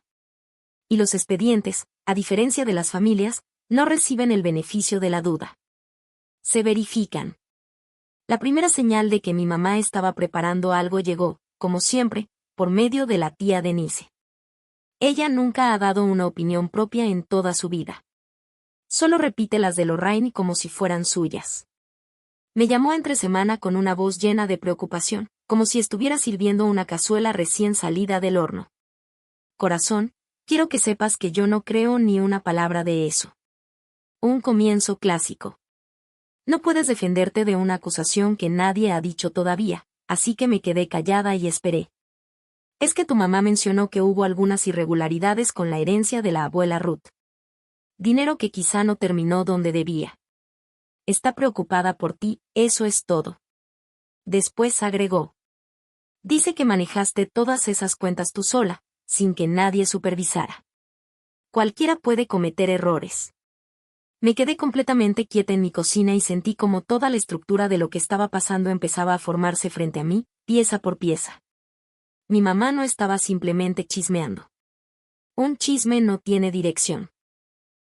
Speaker 1: Y los expedientes, a diferencia de las familias, no reciben el beneficio de la duda. Se verifican. La primera señal de que mi mamá estaba preparando algo llegó, como siempre, por medio de la tía Denise. Ella nunca ha dado una opinión propia en toda su vida. Solo repite las de Lorraine como si fueran suyas. Me llamó entre semana con una voz llena de preocupación, como si estuviera sirviendo una cazuela recién salida del horno. Corazón, quiero que sepas que yo no creo ni una palabra de eso. Un comienzo clásico. No puedes defenderte de una acusación que nadie ha dicho todavía, así que me quedé callada y esperé. Es que tu mamá mencionó que hubo algunas irregularidades con la herencia de la abuela Ruth. Dinero que quizá no terminó donde debía. Está preocupada por ti, eso es todo. Después agregó. Dice que manejaste todas esas cuentas tú sola, sin que nadie supervisara. Cualquiera puede cometer errores. Me quedé completamente quieta en mi cocina y sentí como toda la estructura de lo que estaba pasando empezaba a formarse frente a mí, pieza por pieza. Mi mamá no estaba simplemente chismeando. Un chisme no tiene dirección.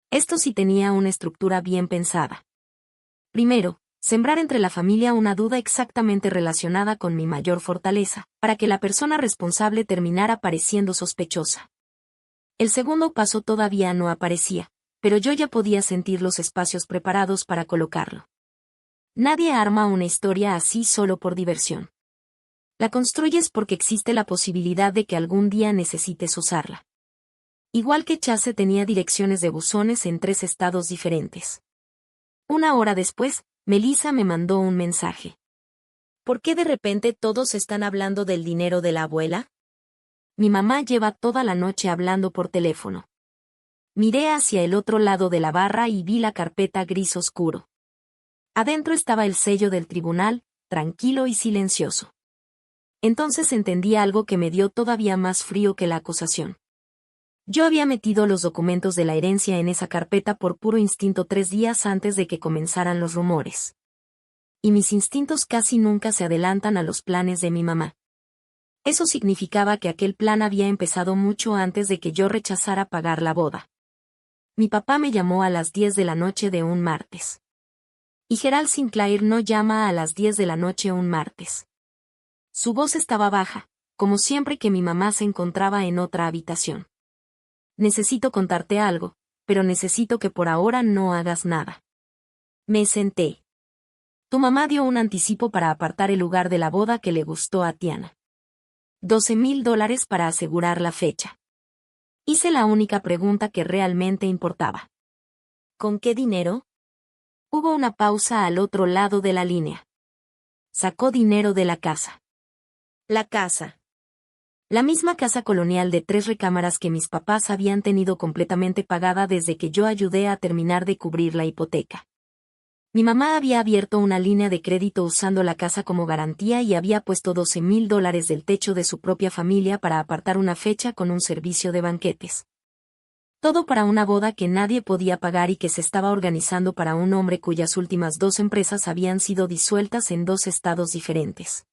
Speaker 1: Esto sí tenía una estructura bien pensada. Primero, sembrar entre la familia una duda exactamente relacionada con mi mayor fortaleza, para que la persona responsable terminara pareciendo sospechosa. El segundo paso todavía no aparecía, pero yo ya podía sentir los espacios preparados para colocarlo. Nadie arma una historia así solo por diversión. La construyes porque existe la posibilidad de que algún día necesites usarla. Igual que Chase tenía direcciones de buzones en 3 estados diferentes. Una hora después, Melissa me mandó un mensaje. ¿Por qué de repente todos están hablando del dinero de la abuela? Mi mamá lleva toda la noche hablando por teléfono. Miré hacia el otro lado de la barra y vi la carpeta gris oscuro. Adentro estaba el sello del tribunal, tranquilo y silencioso. Entonces entendí algo que me dio todavía más frío que la acusación. Yo había metido los documentos de la herencia en esa carpeta por puro instinto 3 días antes de que comenzaran los rumores. Y mis instintos casi nunca se adelantan a los planes de mi mamá. Eso significaba que aquel plan había empezado mucho antes de que yo rechazara pagar la boda. Mi papá me llamó a las 10 de la noche de un martes. Y Gerald Sinclair no llama a las 10 de la noche un martes. Su voz estaba baja, como siempre que mi mamá se encontraba en otra habitación. Necesito contarte algo, pero necesito que por ahora no hagas nada. Me senté. Tu mamá dio un anticipo para apartar el lugar de la boda que le gustó a Tiana. $12,000 para asegurar la fecha. Hice la única pregunta que realmente importaba. ¿Con qué dinero? Hubo una pausa al otro lado de la línea. Sacó dinero de la casa. La casa. La misma casa colonial de 3 recámaras que mis papás habían tenido completamente pagada desde que yo ayudé a terminar de cubrir la hipoteca. Mi mamá había abierto una línea de crédito usando la casa como garantía y había puesto $12,000 del techo de su propia familia para apartar una fecha con un servicio de banquetes. Todo para una boda que nadie podía pagar y que se estaba organizando para un hombre cuyas últimas 2 empresas habían sido disueltas en 2 estados diferentes.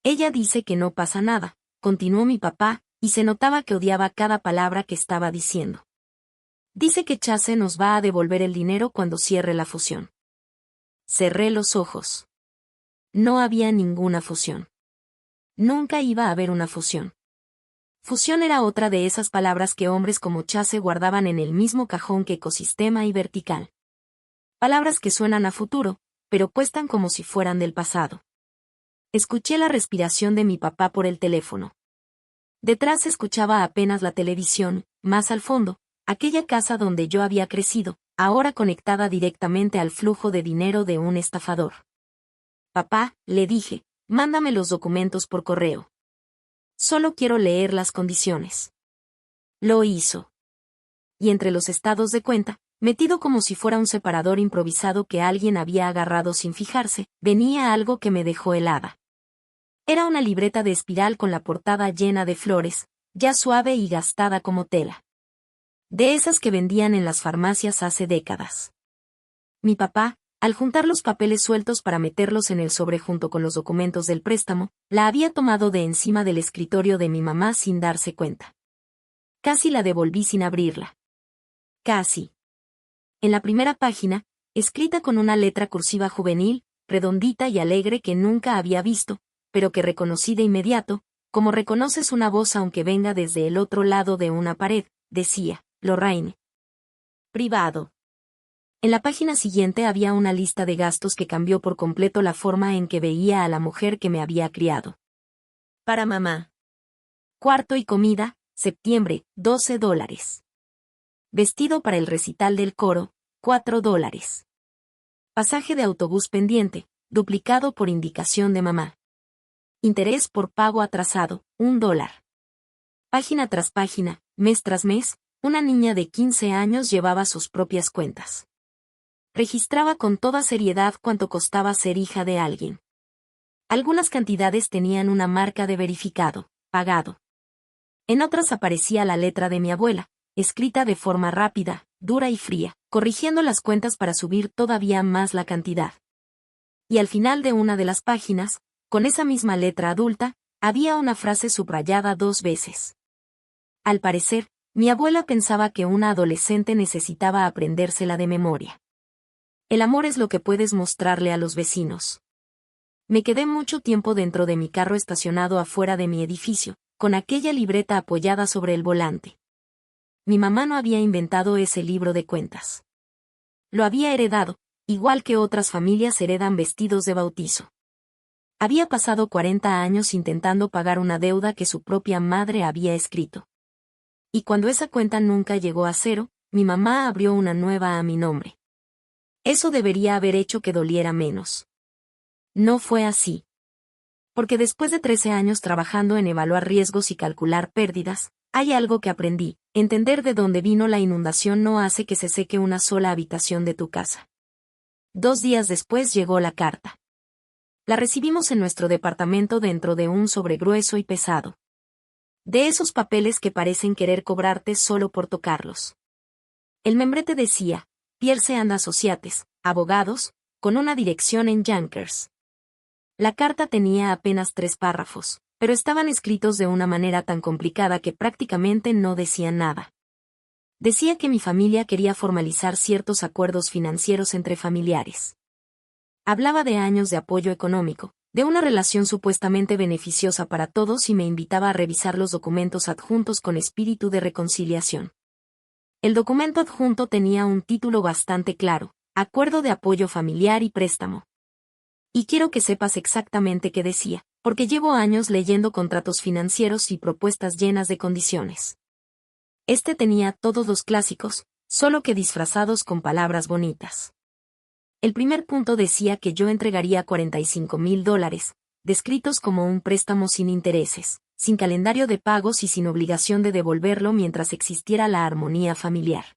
Speaker 1: Ella dice que no pasa nada, continuó mi papá, y se notaba que odiaba cada palabra que estaba diciendo. Dice que Chase nos va a devolver el dinero cuando cierre la fusión. Cerré los ojos. No había ninguna fusión. Nunca iba a haber una fusión. Fusión era otra de esas palabras que hombres como Chase guardaban en el mismo cajón que ecosistema y vertical. Palabras que suenan a futuro, pero cuestan como si fueran del pasado. Escuché la respiración de mi papá por el teléfono. Detrás escuchaba apenas la televisión, más al fondo, aquella casa donde yo había crecido, ahora conectada directamente al flujo de dinero de un estafador. Papá, le dije, mándame los documentos por correo. Solo quiero leer las condiciones. Lo hizo. Y entre los estados de cuenta, metido como si fuera un separador improvisado que alguien había agarrado sin fijarse, venía algo que me dejó helada. Era una libreta de espiral con la portada llena de flores, ya suave y gastada como tela. De esas que vendían en las farmacias hace décadas. Mi papá, al juntar los papeles sueltos para meterlos en el sobre junto con los documentos del préstamo, la había tomado de encima del escritorio de mi mamá sin darse cuenta. Casi la devolví sin abrirla. Casi. En la primera página, escrita con una letra cursiva juvenil, redondita y alegre que nunca había visto, pero que reconocí de inmediato, como reconoces una voz aunque venga desde el otro lado de una pared, decía, Lorraine. Privado. En la página siguiente había una lista de gastos que cambió por completo la forma en que veía a la mujer que me había criado. Para mamá. Cuarto y comida, septiembre, $12. Vestido para el recital del coro, $4. Pasaje de autobús pendiente, duplicado por indicación de mamá. Interés por pago atrasado, $1. Página tras página, mes tras mes, una niña de 15 años llevaba sus propias cuentas. Registraba con toda seriedad cuánto costaba ser hija de alguien. Algunas cantidades tenían una marca de verificado, pagado. En otras aparecía la letra de mi abuela, escrita de forma rápida, dura y fría, corrigiendo las cuentas para subir todavía más la cantidad. Y al final de una de las páginas, con esa misma letra adulta, había una frase subrayada 2 veces. Al parecer, mi abuela pensaba que una adolescente necesitaba aprendérsela de memoria. El amor es lo que puedes mostrarle a los vecinos. Me quedé mucho tiempo dentro de mi carro estacionado afuera de mi edificio, con aquella libreta apoyada sobre el volante. Mi mamá no había inventado ese libro de cuentas. Lo había heredado, igual que otras familias heredan vestidos de bautizo. Había pasado 40 años intentando pagar una deuda que su propia madre había escrito. Y cuando esa cuenta nunca llegó a cero, mi mamá abrió una nueva a mi nombre. Eso debería haber hecho que doliera menos. No fue así. Porque después de 13 años trabajando en evaluar riesgos y calcular pérdidas, hay algo que aprendí: entender de dónde vino la inundación no hace que se seque una sola habitación de tu casa. 2 días después llegó la carta. La recibimos en nuestro departamento dentro de un sobre grueso y pesado. De esos papeles que parecen querer cobrarte solo por tocarlos. El membrete decía, Pierce and Associates, abogados, con una dirección en Yonkers. La carta tenía apenas 3 párrafos, pero estaban escritos de una manera tan complicada que prácticamente no decían nada. Decía que mi familia quería formalizar ciertos acuerdos financieros entre familiares. Hablaba de años de apoyo económico, de una relación supuestamente beneficiosa para todos y me invitaba a revisar los documentos adjuntos con espíritu de reconciliación. El documento adjunto tenía un título bastante claro: Acuerdo de apoyo familiar y préstamo. Y quiero que sepas exactamente qué decía, porque llevo años leyendo contratos financieros y propuestas llenas de condiciones. Este tenía todos los clásicos, solo que disfrazados con palabras bonitas. El primer punto decía que yo entregaría $45,000, descritos como un préstamo sin intereses, sin calendario de pagos y sin obligación de devolverlo mientras existiera la armonía familiar.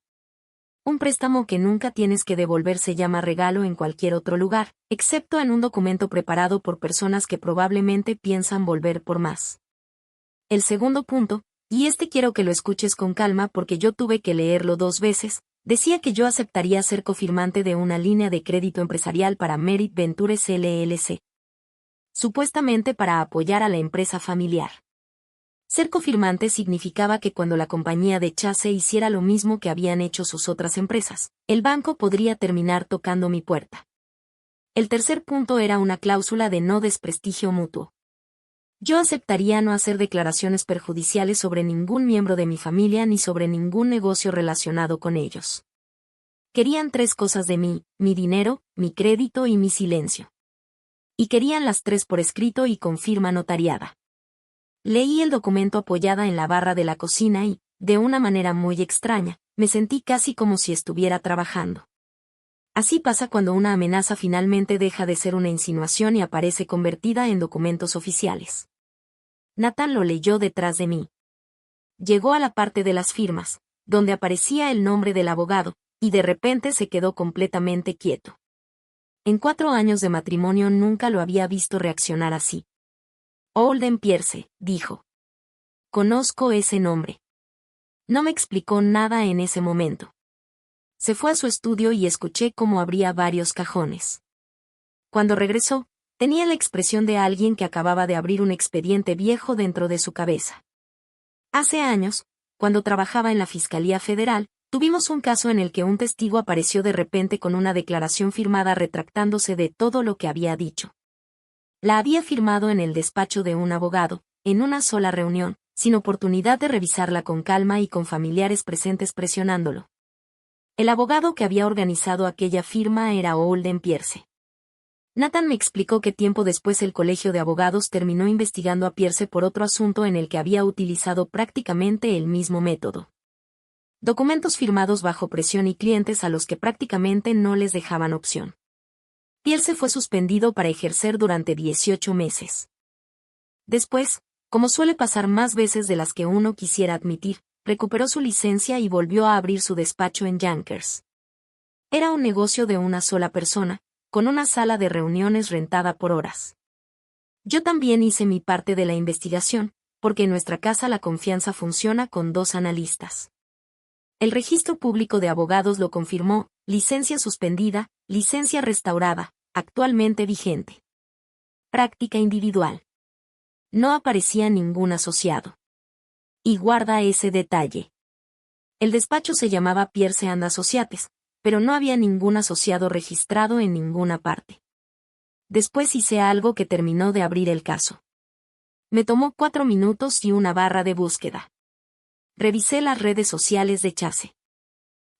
Speaker 1: Un préstamo que nunca tienes que devolver se llama regalo en cualquier otro lugar, excepto en un documento preparado por personas que probablemente piensan volver por más. El segundo punto, y este quiero que lo escuches con calma porque yo tuve que leerlo 2 veces, decía que yo aceptaría ser cofirmante de una línea de crédito empresarial para Merit Ventures LLC. Supuestamente para apoyar a la empresa familiar. Ser cofirmante significaba que cuando la compañía de Chase hiciera lo mismo que habían hecho sus otras empresas, el banco podría terminar tocando mi puerta. El tercer punto era una cláusula de no desprestigio mutuo. Yo aceptaría no hacer declaraciones perjudiciales sobre ningún miembro de mi familia ni sobre ningún negocio relacionado con ellos. Querían 3 cosas de mí: mi dinero, mi crédito y mi silencio. Y querían las 3 por escrito y con firma notariada. Leí el documento apoyada en la barra de la cocina y, de una manera muy extraña, me sentí casi como si estuviera trabajando. Así pasa cuando una amenaza finalmente deja de ser una insinuación y aparece convertida en documentos oficiales. Nathan lo leyó detrás de mí. Llegó a la parte de las firmas, donde aparecía el nombre del abogado, y de repente se quedó completamente quieto. En 4 años de matrimonio nunca lo había visto reaccionar así. Holden Pierce, dijo. Conozco ese nombre. No me explicó nada en ese momento. Se fue a su estudio y escuché cómo abría varios cajones. Cuando regresó, tenía la expresión de alguien que acababa de abrir un expediente viejo dentro de su cabeza. Hace años, cuando trabajaba en la Fiscalía Federal, tuvimos un caso en el que un testigo apareció de repente con una declaración firmada retractándose de todo lo que había dicho. La había firmado en el despacho de un abogado, en una sola reunión, sin oportunidad de revisarla con calma y con familiares presentes presionándolo. El abogado que había organizado aquella firma era Holden Pierce. Nathan me explicó que tiempo después el colegio de abogados terminó investigando a Pierce por otro asunto en el que había utilizado prácticamente el mismo método. Documentos firmados bajo presión y clientes a los que prácticamente no les dejaban opción. Pierce fue suspendido para ejercer durante 18 meses. Después, como suele pasar más veces de las que uno quisiera admitir, recuperó su licencia y volvió a abrir su despacho en Yonkers. Era un negocio de una sola persona, con una sala de reuniones rentada por horas. Yo también hice mi parte de la investigación, porque en nuestra casa la confianza funciona con 2 analistas. El registro público de abogados lo confirmó: licencia suspendida, licencia restaurada, actualmente vigente. Práctica individual. No aparecía ningún asociado. Y guarda ese detalle. El despacho se llamaba Pierce & Associates, pero no había ningún asociado registrado en ninguna parte. Después hice algo que terminó de abrir el caso. Me tomó 4 minutos y una barra de búsqueda. Revisé las redes sociales de Chase.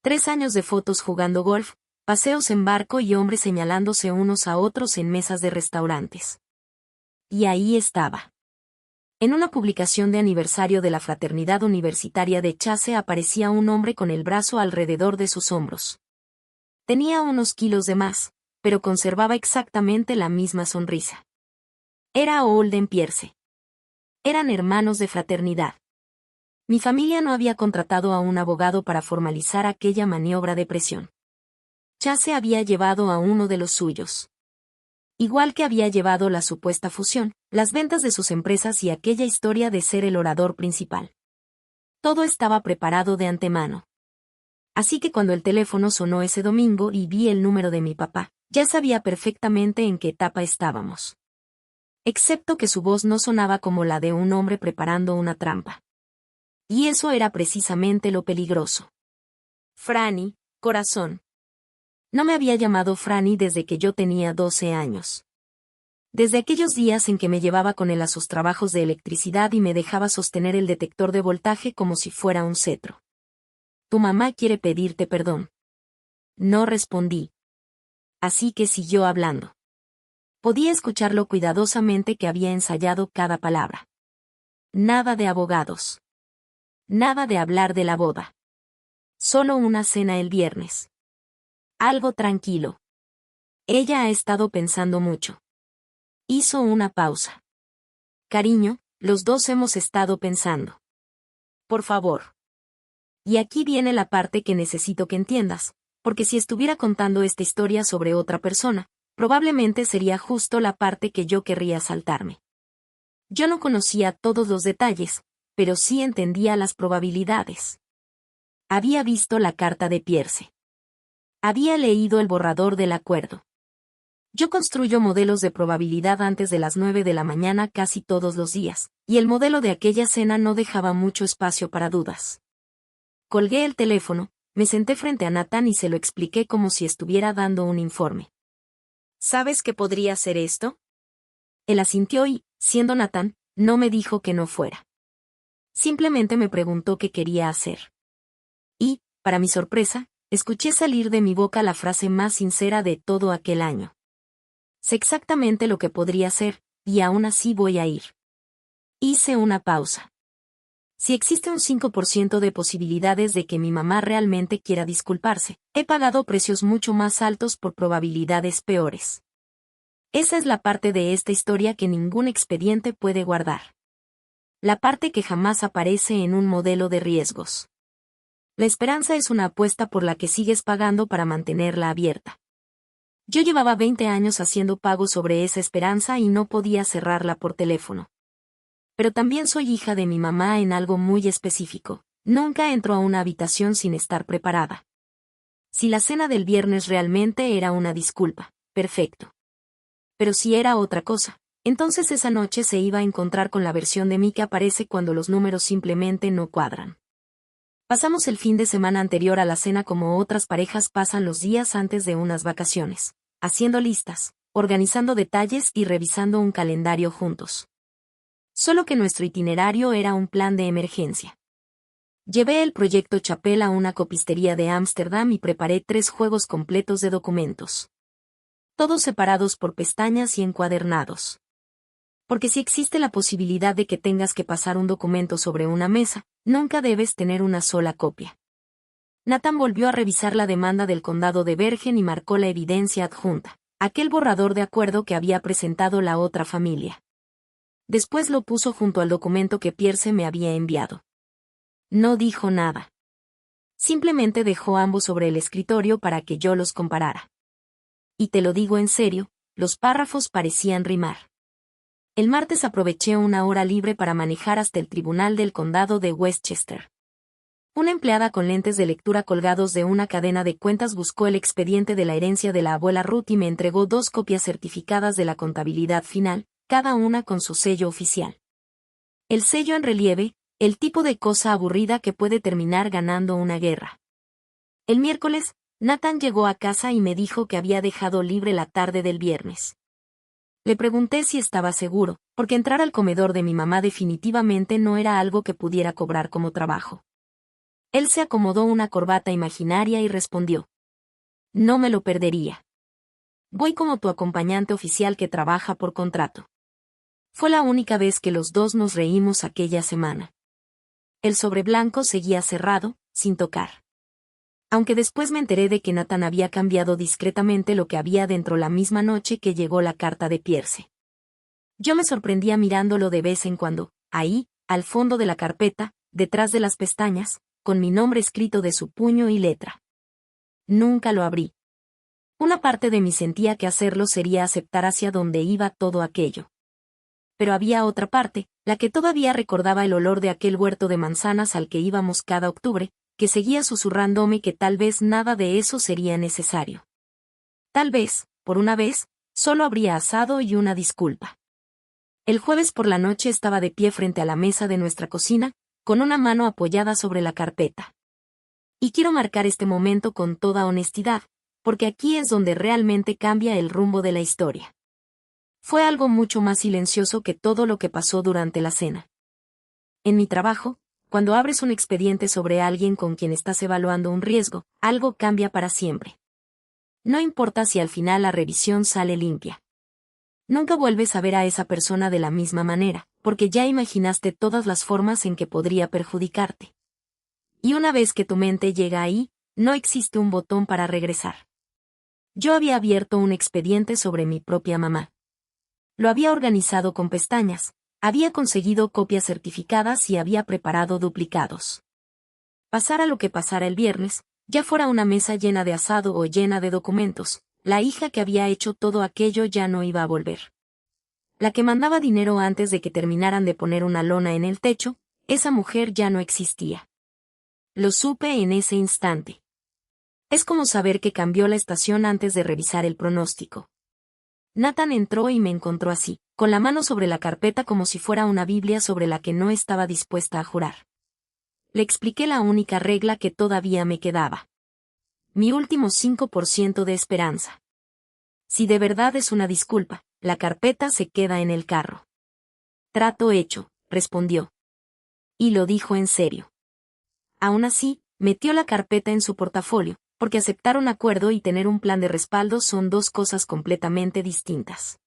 Speaker 1: 3 años de fotos jugando golf, paseos en barco y hombres señalándose unos a otros en mesas de restaurantes. Y ahí estaba. En una publicación de aniversario de la fraternidad universitaria de Chase aparecía un hombre con el brazo alrededor de sus hombros. Tenía unos kilos de más, pero conservaba exactamente la misma sonrisa. Era Holden Pierce. Eran hermanos de fraternidad. Mi familia no había contratado a un abogado para formalizar aquella maniobra de presión. Chase había llevado a uno de los suyos. Igual que había llevado la supuesta fusión, las ventas de sus empresas y aquella historia de ser el orador principal. Todo estaba preparado de antemano. Así que cuando el teléfono sonó ese domingo y vi el número de mi papá, ya sabía perfectamente en qué etapa estábamos. Excepto que su voz no sonaba como la de un hombre preparando una trampa. Y eso era precisamente lo peligroso. Franny, corazón. No me había llamado Franny desde que yo tenía 12 años. Desde aquellos días en que me llevaba con él a sus trabajos de electricidad y me dejaba sostener el detector de voltaje como si fuera un cetro. Tu mamá quiere pedirte perdón. No respondí. Así que siguió hablando. Podía escucharlo cuidadosamente que había ensayado cada palabra. Nada de abogados. Nada de hablar de la boda. Solo una cena el viernes. Algo tranquilo. Ella ha estado pensando mucho. Hizo una pausa. Cariño, los dos hemos estado pensando. Por favor. Y aquí viene la parte que necesito que entiendas, porque si estuviera contando esta historia sobre otra persona, probablemente sería justo la parte que yo querría saltarme. Yo no conocía todos los detalles, pero sí entendía las probabilidades. Había visto la carta de Pierce. Había leído el borrador del acuerdo. Yo construyo modelos de probabilidad antes de las 9 de la mañana casi todos los días, y el modelo de aquella cena no dejaba mucho espacio para dudas. Colgué el teléfono, me senté frente a Nathan y se lo expliqué como si estuviera dando un informe. ¿Sabes qué podría ser esto? Él asintió y, siendo Nathan, no me dijo que no fuera. Simplemente me preguntó qué quería hacer. Y, para mi sorpresa, escuché salir de mi boca la frase más sincera de todo aquel año. Sé exactamente lo que podría hacer, y aún así voy a ir. Hice una pausa. Si existe un 5% de posibilidades de que mi mamá realmente quiera disculparse, he pagado precios mucho más altos por probabilidades peores. Esa es la parte de esta historia que ningún expediente puede guardar. La parte que jamás aparece en un modelo de riesgos. La esperanza es una apuesta por la que sigues pagando para mantenerla abierta. Yo llevaba 20 años haciendo pagos sobre esa esperanza y no podía cerrarla por teléfono. Pero también soy hija de mi mamá en algo muy específico. Nunca entro a una habitación sin estar preparada. Si la cena del viernes realmente era una disculpa, perfecto. Pero si era otra cosa, entonces esa noche se iba a encontrar con la versión de mí que aparece cuando los números simplemente no cuadran. Pasamos el fin de semana anterior a la cena como otras parejas pasan los días antes de unas vacaciones, haciendo listas, organizando detalles y revisando un calendario juntos. Solo que nuestro itinerario era un plan de emergencia. Llevé el proyecto Chapel a una copistería de Ámsterdam y preparé 3 juegos completos de documentos. Todos separados por pestañas y encuadernados. Porque si existe la posibilidad de que tengas que pasar un documento sobre una mesa, nunca debes tener una sola copia. Nathan volvió a revisar la demanda del condado de Bergen y marcó la evidencia adjunta, aquel borrador de acuerdo que había presentado la otra familia. Después lo puso junto al documento que Pierce me había enviado. No dijo nada. Simplemente dejó ambos sobre el escritorio para que yo los comparara. Y te lo digo en serio, los párrafos parecían rimar. El martes aproveché una hora libre para manejar hasta el tribunal del condado de Westchester. Una empleada con lentes de lectura colgados de una cadena de cuentas buscó el expediente de la herencia de la abuela Ruth y me entregó 2 copias certificadas de la contabilidad final, cada una con su sello oficial. El sello en relieve, el tipo de cosa aburrida que puede terminar ganando una guerra. El miércoles, Nathan llegó a casa y me dijo que había dejado libre la tarde del viernes. Le pregunté si estaba seguro, porque entrar al comedor de mi mamá definitivamente no era algo que pudiera cobrar como trabajo. Él se acomodó una corbata imaginaria y respondió: No me lo perdería. Voy como tu acompañante oficial que trabaja por contrato. Fue la única vez que los dos nos reímos aquella semana. El sobre blanco seguía cerrado, sin tocar. Aunque después me enteré de que Nathan había cambiado discretamente lo que había dentro la misma noche que llegó la carta de Pierce. Yo me sorprendía mirándolo de vez en cuando, ahí, al fondo de la carpeta, detrás de las pestañas, con mi nombre escrito de su puño y letra. Nunca lo abrí. Una parte de mí sentía que hacerlo sería aceptar hacia dónde iba todo aquello. Pero había otra parte, la que todavía recordaba el olor de aquel huerto de manzanas al que íbamos cada octubre, que seguía susurrándome que tal vez nada de eso sería necesario. Tal vez, por una vez, solo habría asado y una disculpa. El jueves por la noche estaba de pie frente a la mesa de nuestra cocina, con una mano apoyada sobre la carpeta. Y quiero marcar este momento con toda honestidad, porque aquí es donde realmente cambia el rumbo de la historia. Fue algo mucho más silencioso que todo lo que pasó durante la cena. En mi trabajo, cuando abres un expediente sobre alguien con quien estás evaluando un riesgo, algo cambia para siempre. No importa si al final la revisión sale limpia. Nunca vuelves a ver a esa persona de la misma manera, porque ya imaginaste todas las formas en que podría perjudicarte. Y una vez que tu mente llega ahí, no existe un botón para regresar. Yo había abierto un expediente sobre mi propia mamá. Lo había organizado con pestañas, Había conseguido copias certificadas y había preparado duplicados. Pasara lo que pasara el viernes, ya fuera una mesa llena de asado o llena de documentos, la hija que había hecho todo aquello ya no iba a volver. La que mandaba dinero antes de que terminaran de poner una lona en el techo, esa mujer ya no existía. Lo supe en ese instante. Es como saber que cambió la estación antes de revisar el pronóstico. Nathan entró y me encontró así, con la mano sobre la carpeta como si fuera una Biblia sobre la que no estaba dispuesta a jurar. Le expliqué la única regla que todavía me quedaba. Mi último 5% de esperanza. Si de verdad es una disculpa, la carpeta se queda en el carro. Trato hecho, respondió. Y lo dijo en serio. Aún así, metió la carpeta en su portafolio, porque aceptar un acuerdo y tener un plan de respaldo son dos cosas completamente distintas.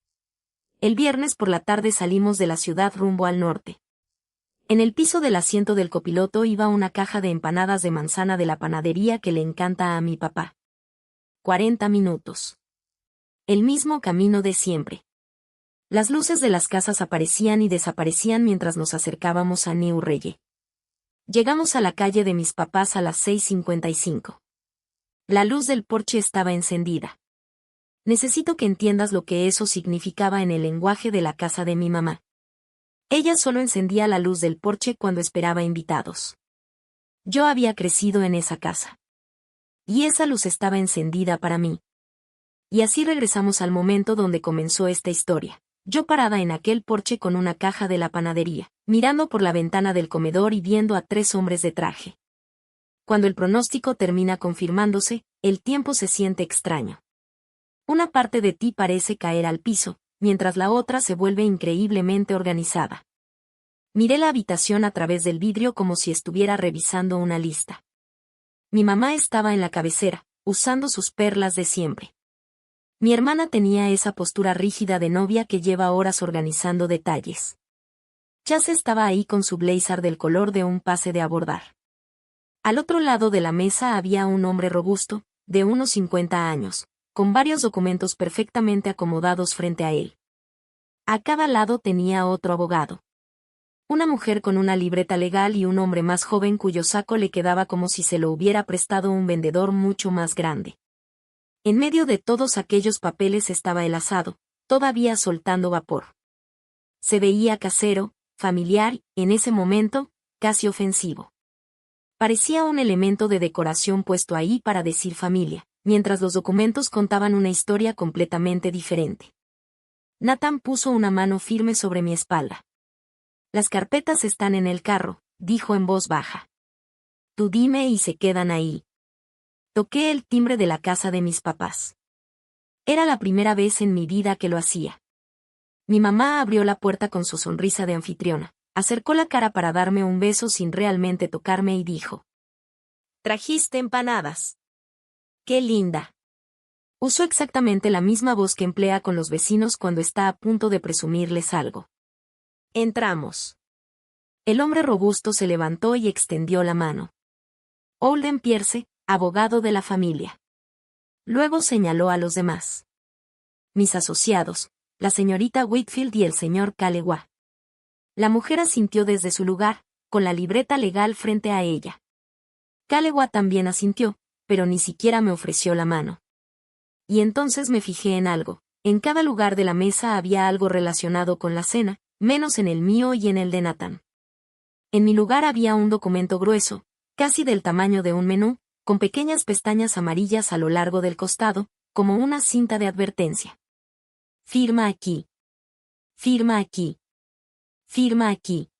Speaker 1: El viernes por la tarde salimos de la ciudad rumbo al norte. En el piso del asiento del copiloto iba una caja de empanadas de manzana de la panadería que le encanta a mi papá. 40 minutos. El mismo camino de siempre. Las luces de las casas aparecían y desaparecían mientras nos acercábamos a New Reye. Llegamos a la calle de mis papás a las 6:55. La luz del porche estaba encendida. Necesito que entiendas lo que eso significaba en el lenguaje de la casa de mi mamá. Ella solo encendía la luz del porche cuando esperaba invitados. Yo había crecido en esa casa. Y esa luz estaba encendida para mí. Y así regresamos al momento donde comenzó esta historia. Yo parada en aquel porche con una caja de la panadería, mirando por la ventana del comedor y viendo a 3 hombres de traje. Cuando el pronóstico termina confirmándose, el tiempo se siente extraño. Una parte de ti parece caer al piso, mientras la otra se vuelve increíblemente organizada. Miré la habitación a través del vidrio como si estuviera revisando una lista. Mi mamá estaba en la cabecera, usando sus perlas de siempre. Mi hermana tenía esa postura rígida de novia que lleva horas organizando detalles. Chase estaba ahí con su blazer del color de un pase de abordar. Al otro lado de la mesa había un hombre robusto, de unos 50 años, con varios documentos perfectamente acomodados frente a él. A cada lado tenía otro abogado. Una mujer con una libreta legal y un hombre más joven cuyo saco le quedaba como si se lo hubiera prestado un vendedor mucho más grande. En medio de todos aquellos papeles estaba el asado, todavía soltando vapor. Se veía casero, familiar, en ese momento, casi ofensivo. Parecía un elemento de decoración puesto ahí para decir familia, mientras los documentos contaban una historia completamente diferente. Nathan puso una mano firme sobre mi espalda. Las carpetas están en el carro, dijo en voz baja. Tú dime y se quedan ahí. Toqué el timbre de la casa de mis papás. Era la primera vez en mi vida que lo hacía. Mi mamá abrió la puerta con su sonrisa de anfitriona, acercó la cara para darme un beso sin realmente tocarme y dijo: «¿Trajiste empanadas?» «¡Qué linda!». Usó exactamente la misma voz que emplea con los vecinos cuando está a punto de presumirles algo. Entramos. El hombre robusto se levantó y extendió la mano. Holden Pierce, abogado de la familia. Luego señaló a los demás. Mis asociados, la señorita Whitfield y el señor Calewa. La mujer asintió desde su lugar, con la libreta legal frente a ella. Calewa también asintió, pero ni siquiera me ofreció la mano. Y entonces me fijé en algo. En cada lugar de la mesa había algo relacionado con la cena, menos en el mío y en el de Nathan. En mi lugar había un documento grueso, casi del tamaño de un menú, con pequeñas pestañas amarillas a lo largo del costado, como una cinta de advertencia. Firma aquí. Firma aquí. Firma aquí.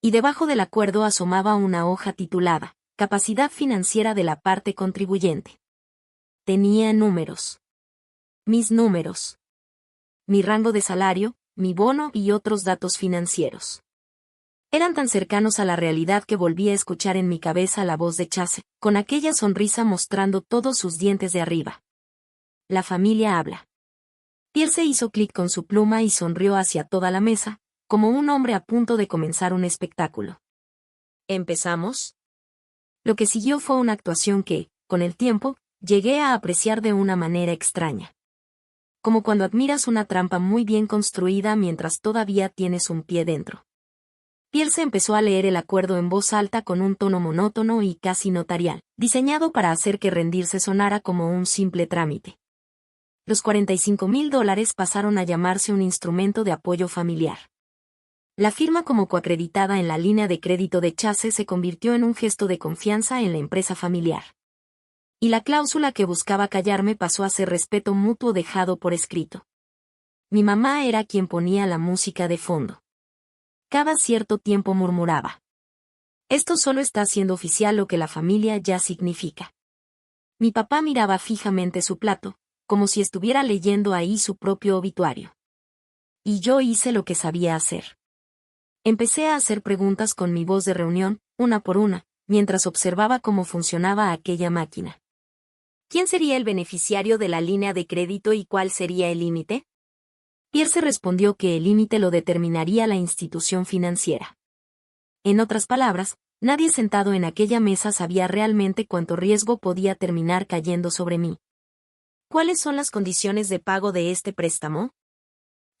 Speaker 1: Y debajo del acuerdo asomaba una hoja titulada Capacidad financiera de la parte contribuyente. Tenía números. Mis números. Mi rango de salario, mi bono y otros datos financieros. Eran tan cercanos a la realidad que volví a escuchar en mi cabeza la voz de Chase, con aquella sonrisa mostrando todos sus dientes de arriba. La familia habla. Pierce hizo clic con su pluma y sonrió hacia toda la mesa, como un hombre a punto de comenzar un espectáculo. ¿Empezamos? Lo que siguió fue una actuación que, con el tiempo, llegué a apreciar de una manera extraña. como cuando admiras una trampa muy bien construida mientras todavía tienes un pie dentro. Pierce empezó a leer el acuerdo en voz alta con un tono monótono y casi notarial, diseñado para hacer que rendirse sonara como un simple trámite. Los $45,000 pasaron a llamarse un instrumento de apoyo familiar. La firma como coacreditada en la línea de crédito de Chase se convirtió en un gesto de confianza en la empresa familiar. Y la cláusula que buscaba callarme pasó a ser respeto mutuo dejado por escrito. Mi mamá era quien ponía la música de fondo. Cada cierto tiempo murmuraba: esto solo está haciendo oficial lo que la familia ya significa. Mi papá miraba fijamente su plato, como si estuviera leyendo ahí su propio obituario. Y yo hice lo que sabía hacer. Empecé a hacer preguntas con mi voz de reunión, una por una, mientras observaba cómo funcionaba aquella máquina. ¿Quién sería el beneficiario de la línea de crédito y cuál sería el límite? Pierce respondió que el límite lo determinaría la institución financiera. En otras palabras, nadie sentado en aquella mesa sabía realmente cuánto riesgo podía terminar cayendo sobre mí. ¿Cuáles son las condiciones de pago de este préstamo?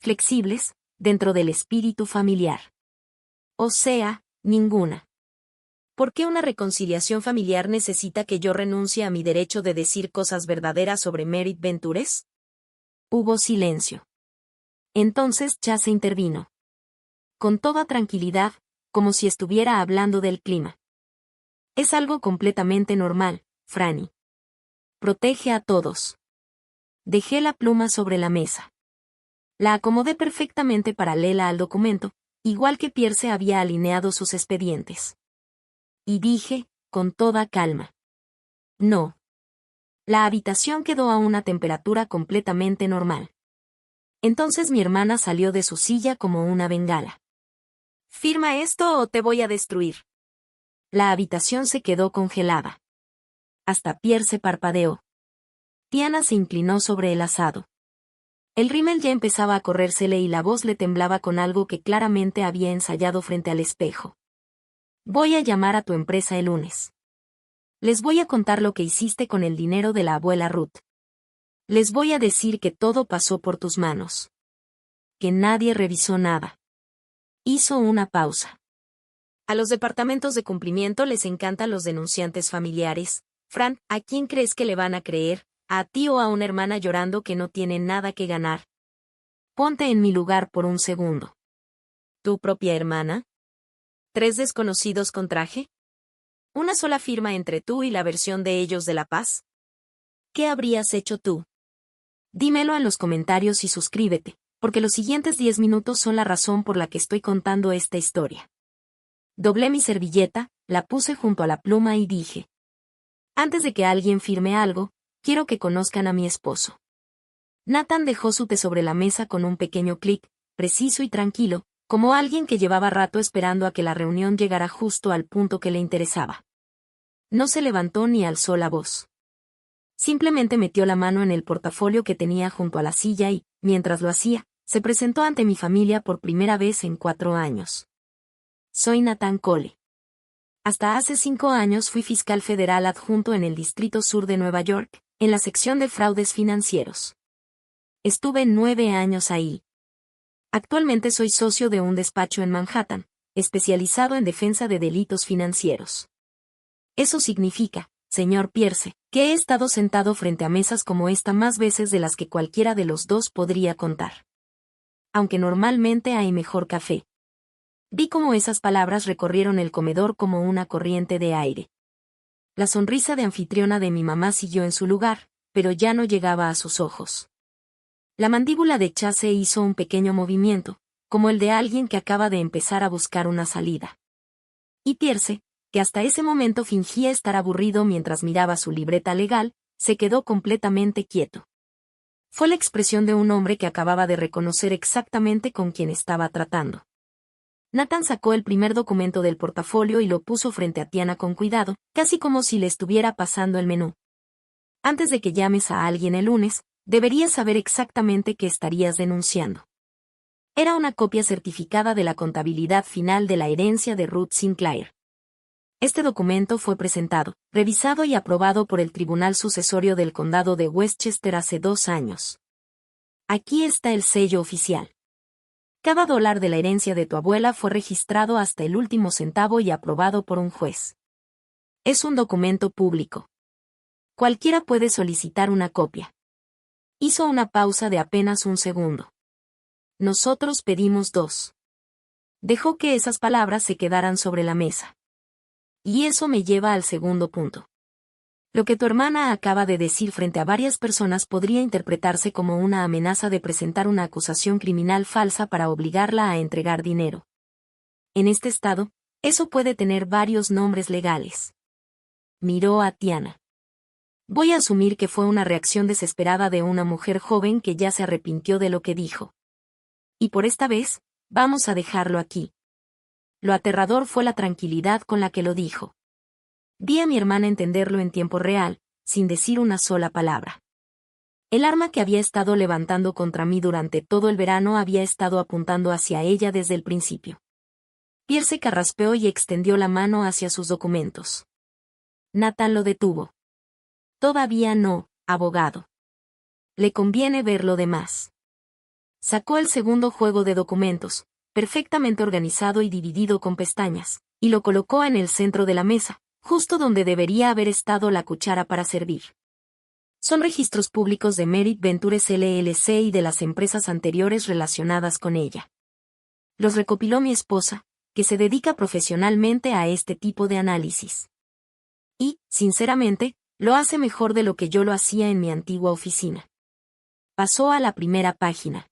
Speaker 1: Flexibles, dentro del espíritu familiar. O sea, ninguna. ¿Por qué una reconciliación familiar necesita que yo renuncie a mi derecho de decir cosas verdaderas sobre Merit Ventures? Hubo silencio. Entonces Chase intervino. Con toda tranquilidad, como si estuviera hablando del clima. Es algo completamente normal, Franny. Protege a todos. Dejé la pluma sobre la mesa. La acomodé perfectamente paralela al documento, igual que Pierce había alineado sus expedientes. Y dije, con toda calma: no. La habitación quedó a una temperatura completamente normal. Entonces mi hermana salió de su silla como una bengala. ¿Firma esto o te voy a destruir? La habitación se quedó congelada. Hasta Pierce parpadeó. Tiana se inclinó sobre el asado. El rímel ya empezaba a corrérsele y la voz le temblaba con algo que claramente había ensayado frente al espejo. Voy a llamar a tu empresa el lunes. Les voy a contar lo que hiciste con el dinero de la abuela Ruth. Les voy a decir que todo pasó por tus manos. Que nadie revisó nada. Hizo una pausa. A los departamentos de cumplimiento les encantan los denunciantes familiares. Fran, ¿a quién crees que le van a creer? ¿A ti o a una hermana llorando que no tiene nada que ganar? Ponte en mi lugar por un segundo. ¿Tu propia hermana? ¿3 desconocidos con traje? ¿Una sola firma entre tú y la versión de ellos de La Paz? ¿Qué habrías hecho tú? Dímelo en los comentarios y suscríbete, porque los siguientes 10 minutos son la razón por la que estoy contando esta historia. Doblé mi servilleta, la puse junto a la pluma y dije: antes de que alguien firme algo, quiero que conozcan a mi esposo. Nathan dejó su té sobre la mesa con un pequeño clic, preciso y tranquilo, como alguien que llevaba rato esperando a que la reunión llegara justo al punto que le interesaba. No se levantó ni alzó la voz. Simplemente metió la mano en el portafolio que tenía junto a la silla y, mientras lo hacía, se presentó ante mi familia por primera vez en 4 años. Soy Nathan Cole. Hasta hace 5 años fui fiscal federal adjunto en el Distrito Sur de Nueva York, en la sección de fraudes financieros. Estuve 9 años ahí. Actualmente soy socio de un despacho en Manhattan, especializado en defensa de delitos financieros. Eso significa, señor Pierce, que he estado sentado frente a mesas como esta más veces de las que cualquiera de los dos podría contar. Aunque normalmente hay mejor café. Vi cómo esas palabras recorrieron el comedor como una corriente de aire. La sonrisa de anfitriona de mi mamá siguió en su lugar, pero ya no llegaba a sus ojos. La mandíbula de Chase hizo un pequeño movimiento, como el de alguien que acaba de empezar a buscar una salida. Y Pierce, que hasta ese momento fingía estar aburrido mientras miraba su libreta legal, se quedó completamente quieto. Fue la expresión de un hombre que acababa de reconocer exactamente con quién estaba tratando. Nathan sacó el primer documento del portafolio y lo puso frente a Tiana con cuidado, casi como si le estuviera pasando el menú. Antes de que llames a alguien el lunes, deberías saber exactamente qué estarías denunciando. Era una copia certificada de la contabilidad final de la herencia de Ruth Sinclair. Este documento fue presentado, revisado y aprobado por el Tribunal Sucesorio del Condado de Westchester hace 2 años. Aquí está el sello oficial. Cada dólar de la herencia de tu abuela fue registrado hasta el último centavo y aprobado por un juez. Es un documento público. Cualquiera puede solicitar una copia. Hizo una pausa de apenas un segundo. Nosotros pedimos 2. Dejó que esas palabras se quedaran sobre la mesa. Y eso me lleva al segundo punto. Lo que tu hermana acaba de decir frente a varias personas podría interpretarse como una amenaza de presentar una acusación criminal falsa para obligarla a entregar dinero. En este estado, eso puede tener varios nombres legales. Miró a Tiana. Voy a asumir que fue una reacción desesperada de una mujer joven que ya se arrepintió de lo que dijo. Y por esta vez, vamos a dejarlo aquí. Lo aterrador fue la tranquilidad con la que lo dijo. Vi a mi hermana entenderlo en tiempo real, sin decir una sola palabra. El arma que había estado levantando contra mí durante todo el verano había estado apuntando hacia ella desde el principio. Pierce carraspeó y extendió la mano hacia sus documentos. Nathan lo detuvo. Todavía no, abogado. Le conviene ver lo demás. Sacó el segundo juego de documentos, perfectamente organizado y dividido con pestañas, y lo colocó en el centro de la mesa, justo donde debería haber estado la cuchara para servir. Son registros públicos de Merit Ventures LLC y de las empresas anteriores relacionadas con ella. Los recopiló mi esposa, que se dedica profesionalmente a este tipo de análisis. Y, sinceramente, lo hace mejor de lo que yo lo hacía en mi antigua oficina. Pasó a la primera página.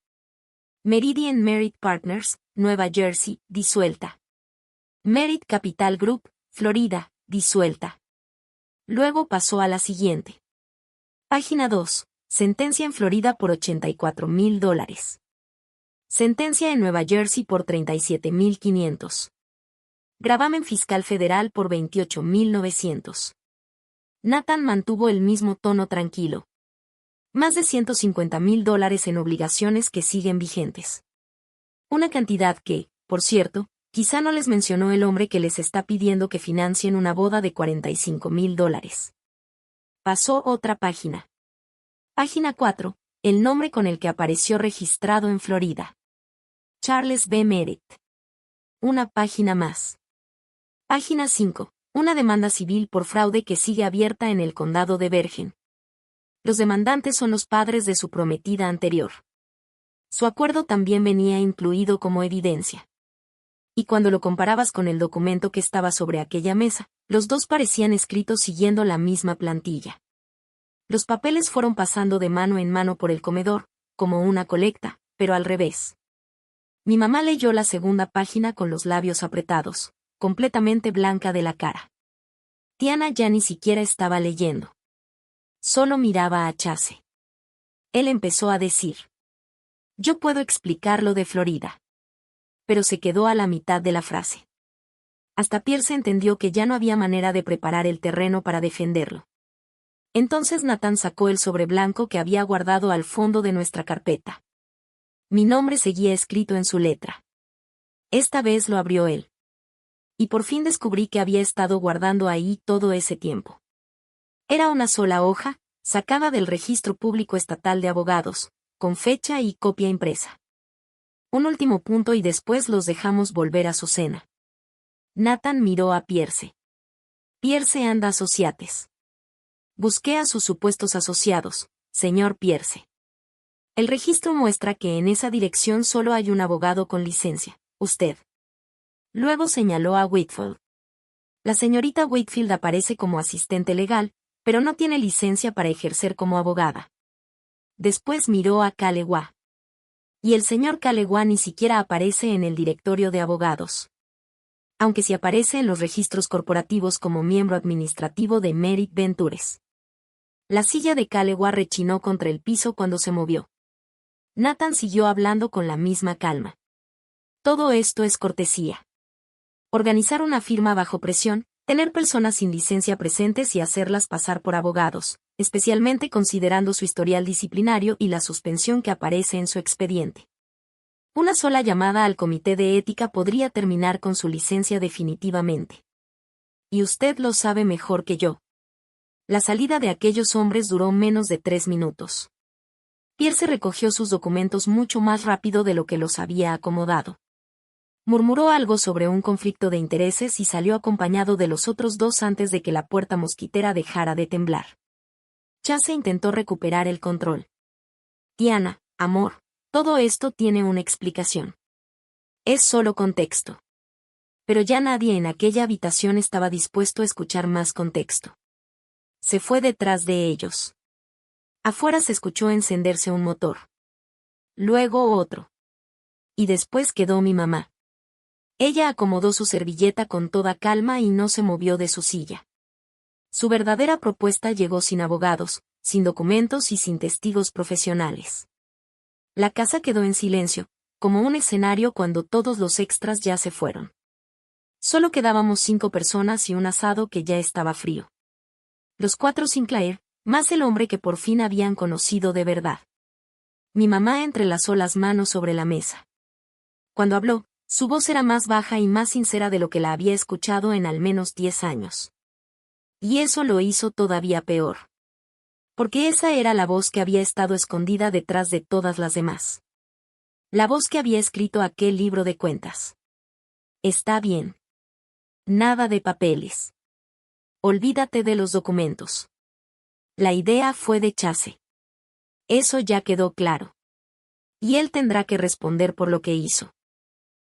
Speaker 1: Meridian Merit Partners, Nueva Jersey, disuelta. Merit Capital Group, Florida, disuelta. Luego pasó a la siguiente. Página 2. Sentencia en Florida por $84,000. Sentencia en Nueva Jersey por $37,500. Gravamen fiscal federal por $28,900. Nathan mantuvo el mismo tono tranquilo. Más de $150,000 en obligaciones que siguen vigentes. Una cantidad que, por cierto, quizá no les mencionó el hombre que les está pidiendo que financien una boda de $45,000. Pasó otra página. Página 4, el nombre con el que apareció registrado en Florida. Charles B. Merritt. Una página más. Página 5, una demanda civil por fraude que sigue abierta en el condado de Bergen. Los demandantes son los padres de su prometida anterior. Su acuerdo también venía incluido como evidencia. Y cuando lo comparabas con el documento que estaba sobre aquella mesa, los dos parecían escritos siguiendo la misma plantilla. Los papeles fueron pasando de mano en mano por el comedor, como una colecta, pero al revés. Mi mamá leyó la segunda página con los labios apretados, completamente blanca de la cara. Tiana ya ni siquiera estaba leyendo. Solo miraba a Chase. Él empezó a decir: yo puedo explicar lo de Florida. Pero se quedó a la mitad de la frase. Hasta Pierce entendió que ya no había manera de preparar el terreno para defenderlo. Entonces Nathan sacó el sobre blanco que había guardado al fondo de nuestra carpeta. Mi nombre seguía escrito en su letra. Esta vez lo abrió él. Y por fin descubrí que había estado guardando ahí todo ese tiempo. Era una sola hoja, sacada del Registro Público Estatal de Abogados, con fecha y copia impresa. Un último punto y después los dejamos volver a su cena. Nathan miró a Pierce. Pierce and Associates. Busqué a sus supuestos asociados, señor Pierce. El registro muestra que en esa dirección solo hay un abogado con licencia, usted. Luego señaló a Whitfield. La señorita Whitfield aparece como asistente legal, pero no tiene licencia para ejercer como abogada. Después miró a Calewa. Y el señor Calewa ni siquiera aparece en el directorio de abogados. Aunque sí aparece en los registros corporativos como miembro administrativo de Merit Ventures. La silla de Calewa rechinó contra el piso cuando se movió. Nathan siguió hablando con la misma calma. Todo esto es cortesía. Organizar una firma bajo presión, tener personas sin licencia presentes y hacerlas pasar por abogados, especialmente considerando su historial disciplinario y la suspensión que aparece en su expediente. Una sola llamada al comité de ética podría terminar con su licencia definitivamente. Y usted lo sabe mejor que yo. La salida de aquellos hombres duró menos de 3 minutos. Pierce recogió sus documentos mucho más rápido de lo que los había acomodado. Murmuró algo sobre un conflicto de intereses y salió acompañado de los otros dos antes de que la puerta mosquitera dejara de temblar. Chase intentó recuperar el control. Tiana, amor, todo esto tiene una explicación. Es solo contexto. Pero ya nadie en aquella habitación estaba dispuesto a escuchar más contexto. Se fue detrás de ellos. Afuera se escuchó encenderse un motor. Luego otro. Y después quedó mi mamá. Ella acomodó su servilleta con toda calma y no se movió de su silla. Su verdadera propuesta llegó sin abogados, sin documentos y sin testigos profesionales. La casa quedó en silencio, como un escenario cuando todos los extras ya se fueron. Solo quedábamos 5 personas y un asado que ya estaba frío. Los 4 Sinclair, más el hombre que por fin habían conocido de verdad. Mi mamá entrelazó las manos sobre la mesa. Cuando habló, su voz era más baja y más sincera de lo que la había escuchado en al menos 10 años. Y eso lo hizo todavía peor. Porque esa era la voz que había estado escondida detrás de todas las demás. La voz que había escrito aquel libro de cuentas. Está bien. Nada de papeles. Olvídate de los documentos. La idea fue de Chase. Eso ya quedó claro. Y él tendrá que responder por lo que hizo.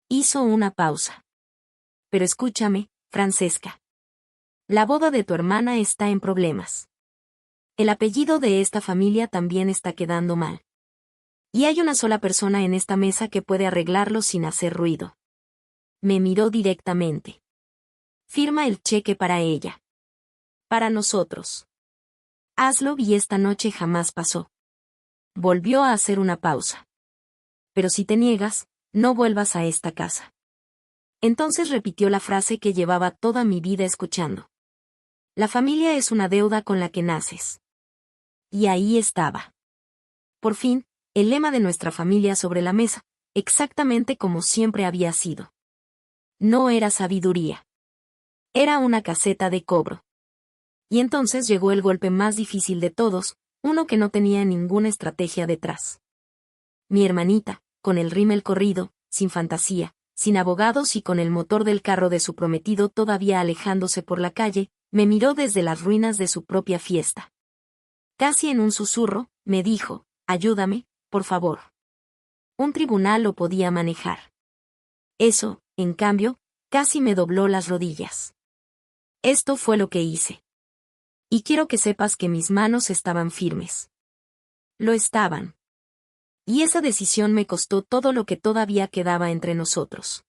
Speaker 1: Hizo una pausa. Pero escúchame, Francesca. La boda de tu hermana está en problemas. El apellido de esta familia también está quedando mal. Y hay una sola persona en esta mesa que puede arreglarlo sin hacer ruido. Me miró directamente. Firma el cheque para ella. Para nosotros. Hazlo y esta noche jamás pasó. Volvió a hacer una pausa. Pero si te niegas, no vuelvas a esta casa. Entonces repitió la frase que llevaba toda mi vida escuchando. La familia es una deuda con la que naces. Y ahí estaba. Por fin, el lema de nuestra familia sobre la mesa, exactamente como siempre había sido. No era sabiduría. Era una caseta de cobro. Y entonces llegó el golpe más difícil de todos, uno que no tenía ninguna estrategia detrás. Mi hermanita, con el rímel corrido, sin fantasía, sin abogados y con el motor del carro de su prometido todavía alejándose por la calle, me miró desde las ruinas de su propia fiesta. Casi en un susurro, me dijo, ayúdame, por favor. Un tribunal lo podía manejar. Eso, en cambio, casi me dobló las rodillas. Esto fue lo que hice. Y quiero que sepas que mis manos estaban firmes. Lo estaban. Y esa decisión me costó todo lo que todavía quedaba entre nosotros.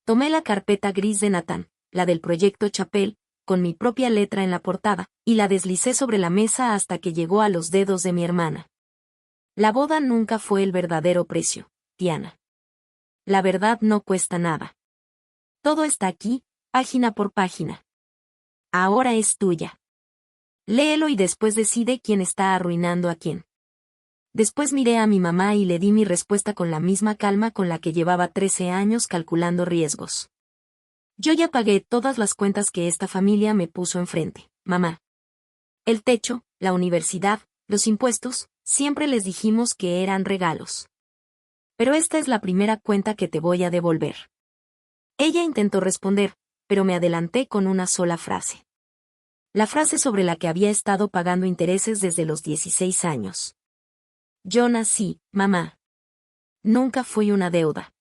Speaker 1: Tomé la carpeta gris de Nathan, la del proyecto Chapel, con mi propia letra en la portada, y la deslicé sobre la mesa hasta que llegó a los dedos de mi hermana. La boda nunca fue el verdadero precio, Tiana. La verdad no cuesta nada. Todo está aquí, página por página. Ahora es tuya. Léelo y después decide quién está arruinando a quién. Después miré a mi mamá y le di mi respuesta con la misma calma con la que llevaba 13 años calculando riesgos. Yo ya pagué todas las cuentas que esta familia me puso enfrente, mamá. El techo, la universidad, los impuestos, siempre les dijimos que eran regalos. Pero esta es la primera cuenta que te voy a devolver. Ella intentó responder, pero me adelanté con una sola frase. La frase sobre la que había estado pagando intereses desde los 16 años. Yo nací, mamá. Nunca fui una deuda.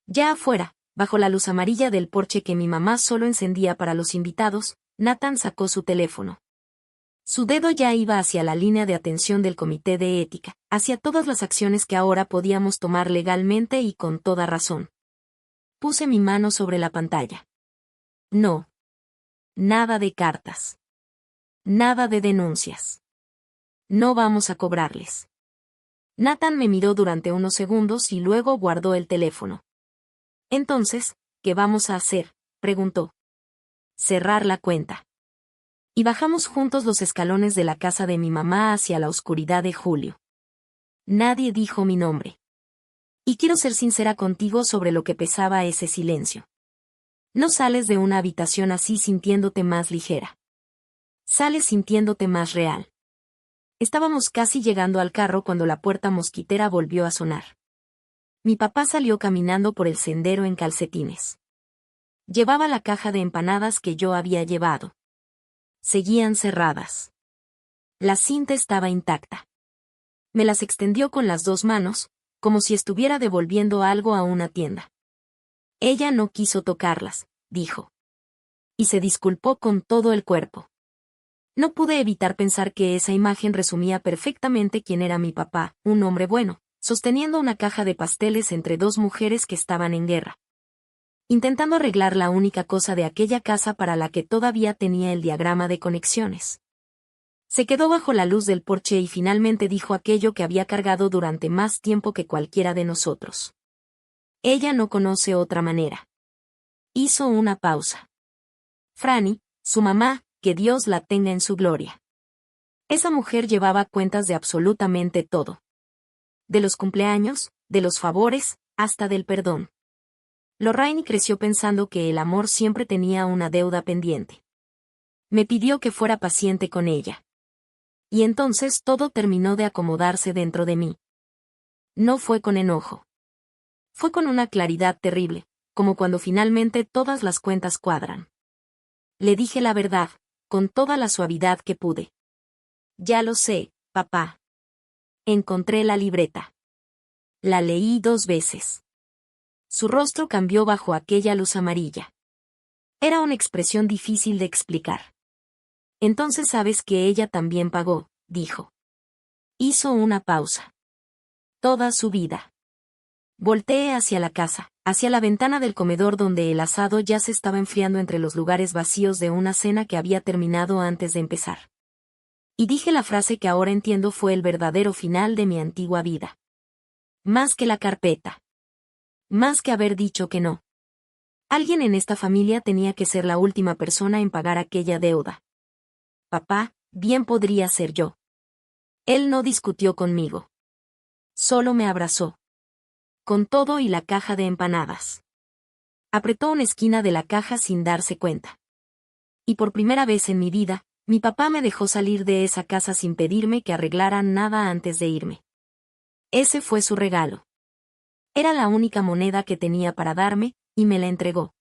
Speaker 1: Ya afuera, bajo la luz amarilla del porche que mi mamá solo encendía para los invitados, Nathan sacó su teléfono. Su dedo ya iba hacia la línea de atención del comité de ética, hacia todas las acciones que ahora podíamos tomar legalmente y con toda razón. Puse mi mano sobre la pantalla. No. Nada de cartas. Nada de denuncias. No vamos a cobrarles. Nathan me miró durante unos segundos y luego guardó el teléfono. Entonces, ¿qué vamos a hacer?, preguntó. Cerrar la cuenta. Y bajamos juntos los escalones de la casa de mi mamá hacia la oscuridad de julio. Nadie dijo mi nombre. Y quiero ser sincera contigo sobre lo que pesaba ese silencio. No sales de una habitación así sintiéndote más ligera. Sales sintiéndote más real. Estábamos casi llegando al carro cuando la puerta mosquitera volvió a sonar. Mi papá salió caminando por el sendero en calcetines. Llevaba la caja de empanadas que yo había llevado. Seguían cerradas. La cinta estaba intacta. Me las extendió con las dos manos, como si estuviera devolviendo algo a una tienda. Ella no quiso tocarlas, dijo. Y se disculpó con todo el cuerpo. No pude evitar pensar que esa imagen resumía perfectamente quién era mi papá, un hombre bueno, sosteniendo una caja de pasteles entre dos mujeres que estaban en guerra. Intentando arreglar la única cosa de aquella casa para la que todavía tenía el diagrama de conexiones. Se quedó bajo la luz del porche y finalmente dijo aquello que había cargado durante más tiempo que cualquiera de nosotros. Ella no conoce otra manera. Hizo una pausa. Franny, su mamá, que Dios la tenga en su gloria. Esa mujer llevaba cuentas de absolutamente todo. De los cumpleaños, de los favores, hasta del perdón. Lorraine creció pensando que el amor siempre tenía una deuda pendiente. Me pidió que fuera paciente con ella. Y entonces todo terminó de acomodarse dentro de mí. No fue con enojo. Fue con una claridad terrible, como cuando finalmente todas las cuentas cuadran. Le dije la verdad, con toda la suavidad que pude. Ya lo sé, papá. Encontré la libreta. La leí 2 veces. Su rostro cambió bajo aquella luz amarilla. Era una expresión difícil de explicar. Entonces sabes que ella también pagó, dijo. Hizo una pausa. Toda su vida. Volteé hacia la casa, hacia la ventana del comedor donde el asado ya se estaba enfriando entre los lugares vacíos de una cena que había terminado antes de empezar. Y dije la frase que ahora entiendo fue el verdadero final de mi antigua vida. Más que la carpeta. Más que haber dicho que no. Alguien en esta familia tenía que ser la última persona en pagar aquella deuda. Papá, bien podría ser yo. Él no discutió conmigo. Solo me abrazó. Con todo y la caja de empanadas. Apretó una esquina de la caja sin darse cuenta. Y por primera vez en mi vida, mi papá me dejó salir de esa casa sin pedirme que arreglara nada antes de irme. Ese fue su regalo. Era la única moneda que tenía para darme, y me la entregó.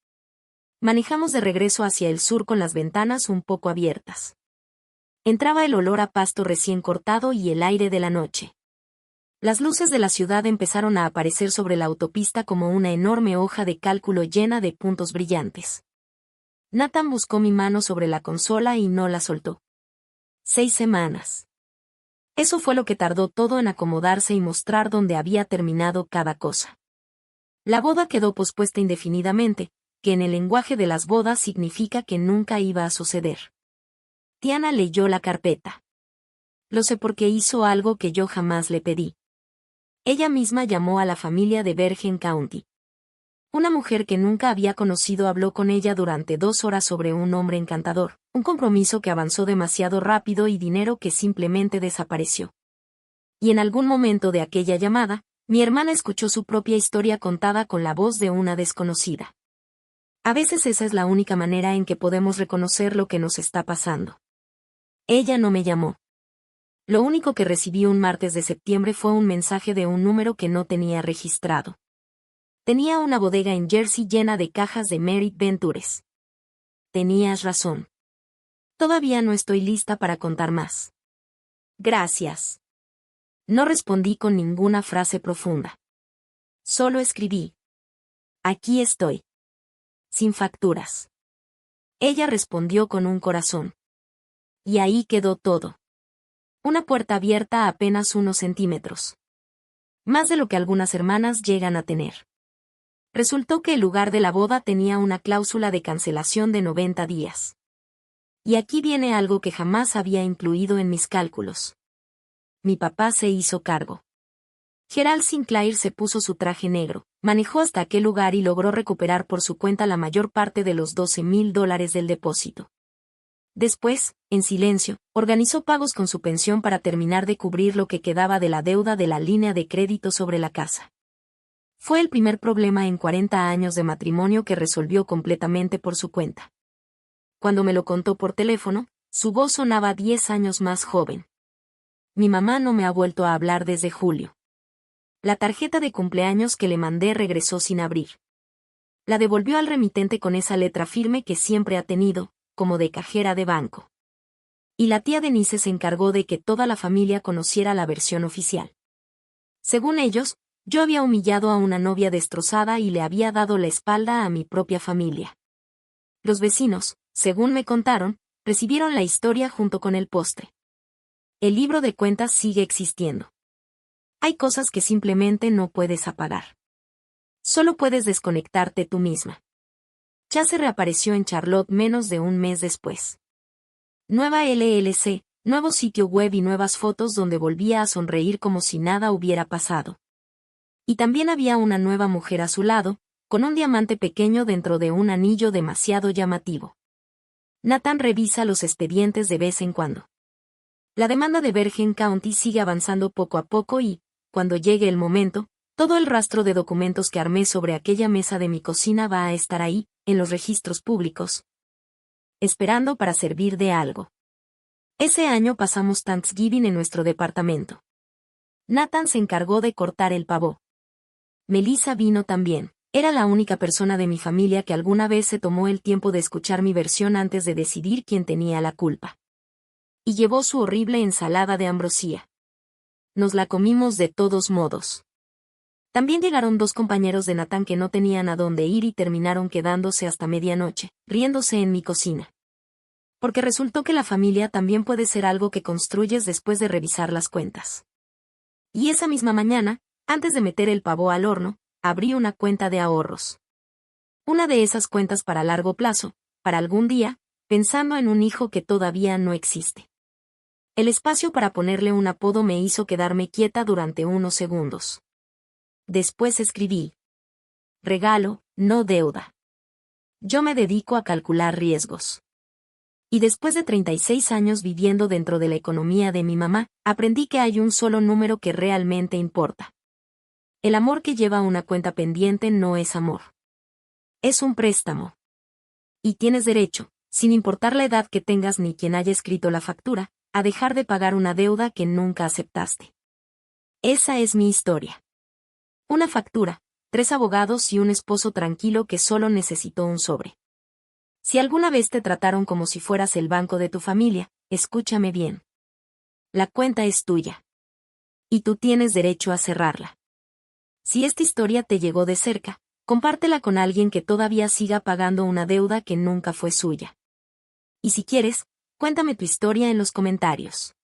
Speaker 1: Manejamos de regreso hacia el sur con las ventanas un poco abiertas. Entraba el olor a pasto recién cortado y el aire de la noche. Las luces de la ciudad empezaron a aparecer sobre la autopista como una enorme hoja de cálculo llena de puntos brillantes. Nathan buscó mi mano sobre la consola y no la soltó. 6 semanas. Eso fue lo que tardó todo en acomodarse y mostrar dónde había terminado cada cosa. La boda quedó pospuesta indefinidamente, que en el lenguaje de las bodas significa que nunca iba a suceder. Tiana leyó la carpeta. Lo sé porque hizo algo que yo jamás le pedí. Ella misma llamó a la familia de Bergen County. Una mujer que nunca había conocido habló con ella durante 2 horas sobre un hombre encantador, un compromiso que avanzó demasiado rápido y dinero que simplemente desapareció. Y en algún momento de aquella llamada, mi hermana escuchó su propia historia contada con la voz de una desconocida. A veces esa es la única manera en que podemos reconocer lo que nos está pasando. Ella no me llamó. Lo único que recibí un martes de septiembre fue un mensaje de un número que no tenía registrado. Tenía una bodega en Jersey llena de cajas de Merit Ventures. Tenías razón. Todavía no estoy lista para contar más. Gracias. No respondí con ninguna frase profunda. Solo escribí. Aquí estoy. Sin facturas. Ella respondió con un corazón. Y ahí quedó todo. Una puerta abierta a apenas unos centímetros. Más de lo que algunas hermanas llegan a tener. Resultó que el lugar de la boda tenía una cláusula de cancelación de 90 días. Y aquí viene algo que jamás había incluido en mis cálculos. Mi papá se hizo cargo. Gerald Sinclair se puso su traje negro, manejó hasta aquel lugar y logró recuperar por su cuenta la mayor parte de los $12,000 del depósito. Después, en silencio, organizó pagos con su pensión para terminar de cubrir lo que quedaba de la deuda de la línea de crédito sobre la casa. Fue el primer problema en 40 años de matrimonio que resolvió completamente por su cuenta. Cuando me lo contó por teléfono, su voz sonaba 10 años más joven. mi mamá no me ha vuelto a hablar desde julio. La tarjeta de cumpleaños que le mandé regresó sin abrir. La devolvió al remitente con esa letra firme que siempre ha tenido, como de cajera de banco. Y la tía Denise se encargó de que toda la familia conociera la versión oficial. Según ellos, yo había humillado a una novia destrozada y le había dado la espalda a mi propia familia. Los vecinos, según me contaron, recibieron la historia junto con el postre. El libro de cuentas sigue existiendo. Hay cosas que simplemente no puedes apagar. Solo puedes desconectarte tú misma. Ya se reapareció en Charlotte menos de un mes después. Nueva LLC, nuevo sitio web y nuevas fotos donde volvía a sonreír como si nada hubiera pasado. Y también había una nueva mujer a su lado, con un diamante pequeño dentro de un anillo demasiado llamativo. Nathan revisa los expedientes de vez en cuando. La demanda de Bergen County sigue avanzando poco a poco y, cuando llegue el momento, todo el rastro de documentos que armé sobre aquella mesa de mi cocina va a estar ahí, en los registros públicos, esperando para servir de algo. Ese año pasamos Thanksgiving en nuestro departamento. Nathan se encargó de cortar el pavo. Melissa vino también. Era la única persona de mi familia que alguna vez se tomó el tiempo de escuchar mi versión antes de decidir quién tenía la culpa. Y llevó su horrible ensalada de ambrosía. Nos la comimos de todos modos. También llegaron dos compañeros de Nathan que no tenían a dónde ir y terminaron quedándose hasta medianoche, riéndose en mi cocina. Porque resultó que la familia también puede ser algo que construyes después de revisar las cuentas. Y esa misma mañana, antes de meter el pavo al horno, abrí una cuenta de ahorros. Una de esas cuentas para largo plazo, para algún día, pensando en un hijo que todavía no existe. El espacio para ponerle un apodo me hizo quedarme quieta durante unos segundos. Después escribí: regalo, no deuda. Yo me dedico a calcular riesgos. Y después de 36 años viviendo dentro de la economía de mi mamá, aprendí que hay un solo número que realmente importa. El amor que lleva una cuenta pendiente no es amor. Es un préstamo. Y tienes derecho, sin importar la edad que tengas ni quien haya escrito la factura, a dejar de pagar una deuda que nunca aceptaste. Esa es mi historia. Una factura, 3 abogados y un esposo tranquilo que solo necesitó un sobre. Si alguna vez te trataron como si fueras el banco de tu familia, escúchame bien. La cuenta es tuya. Y tú tienes derecho a cerrarla. Si esta historia te llegó de cerca, compártela con alguien que todavía siga pagando una deuda que nunca fue suya. Y si quieres, cuéntame tu historia en los comentarios.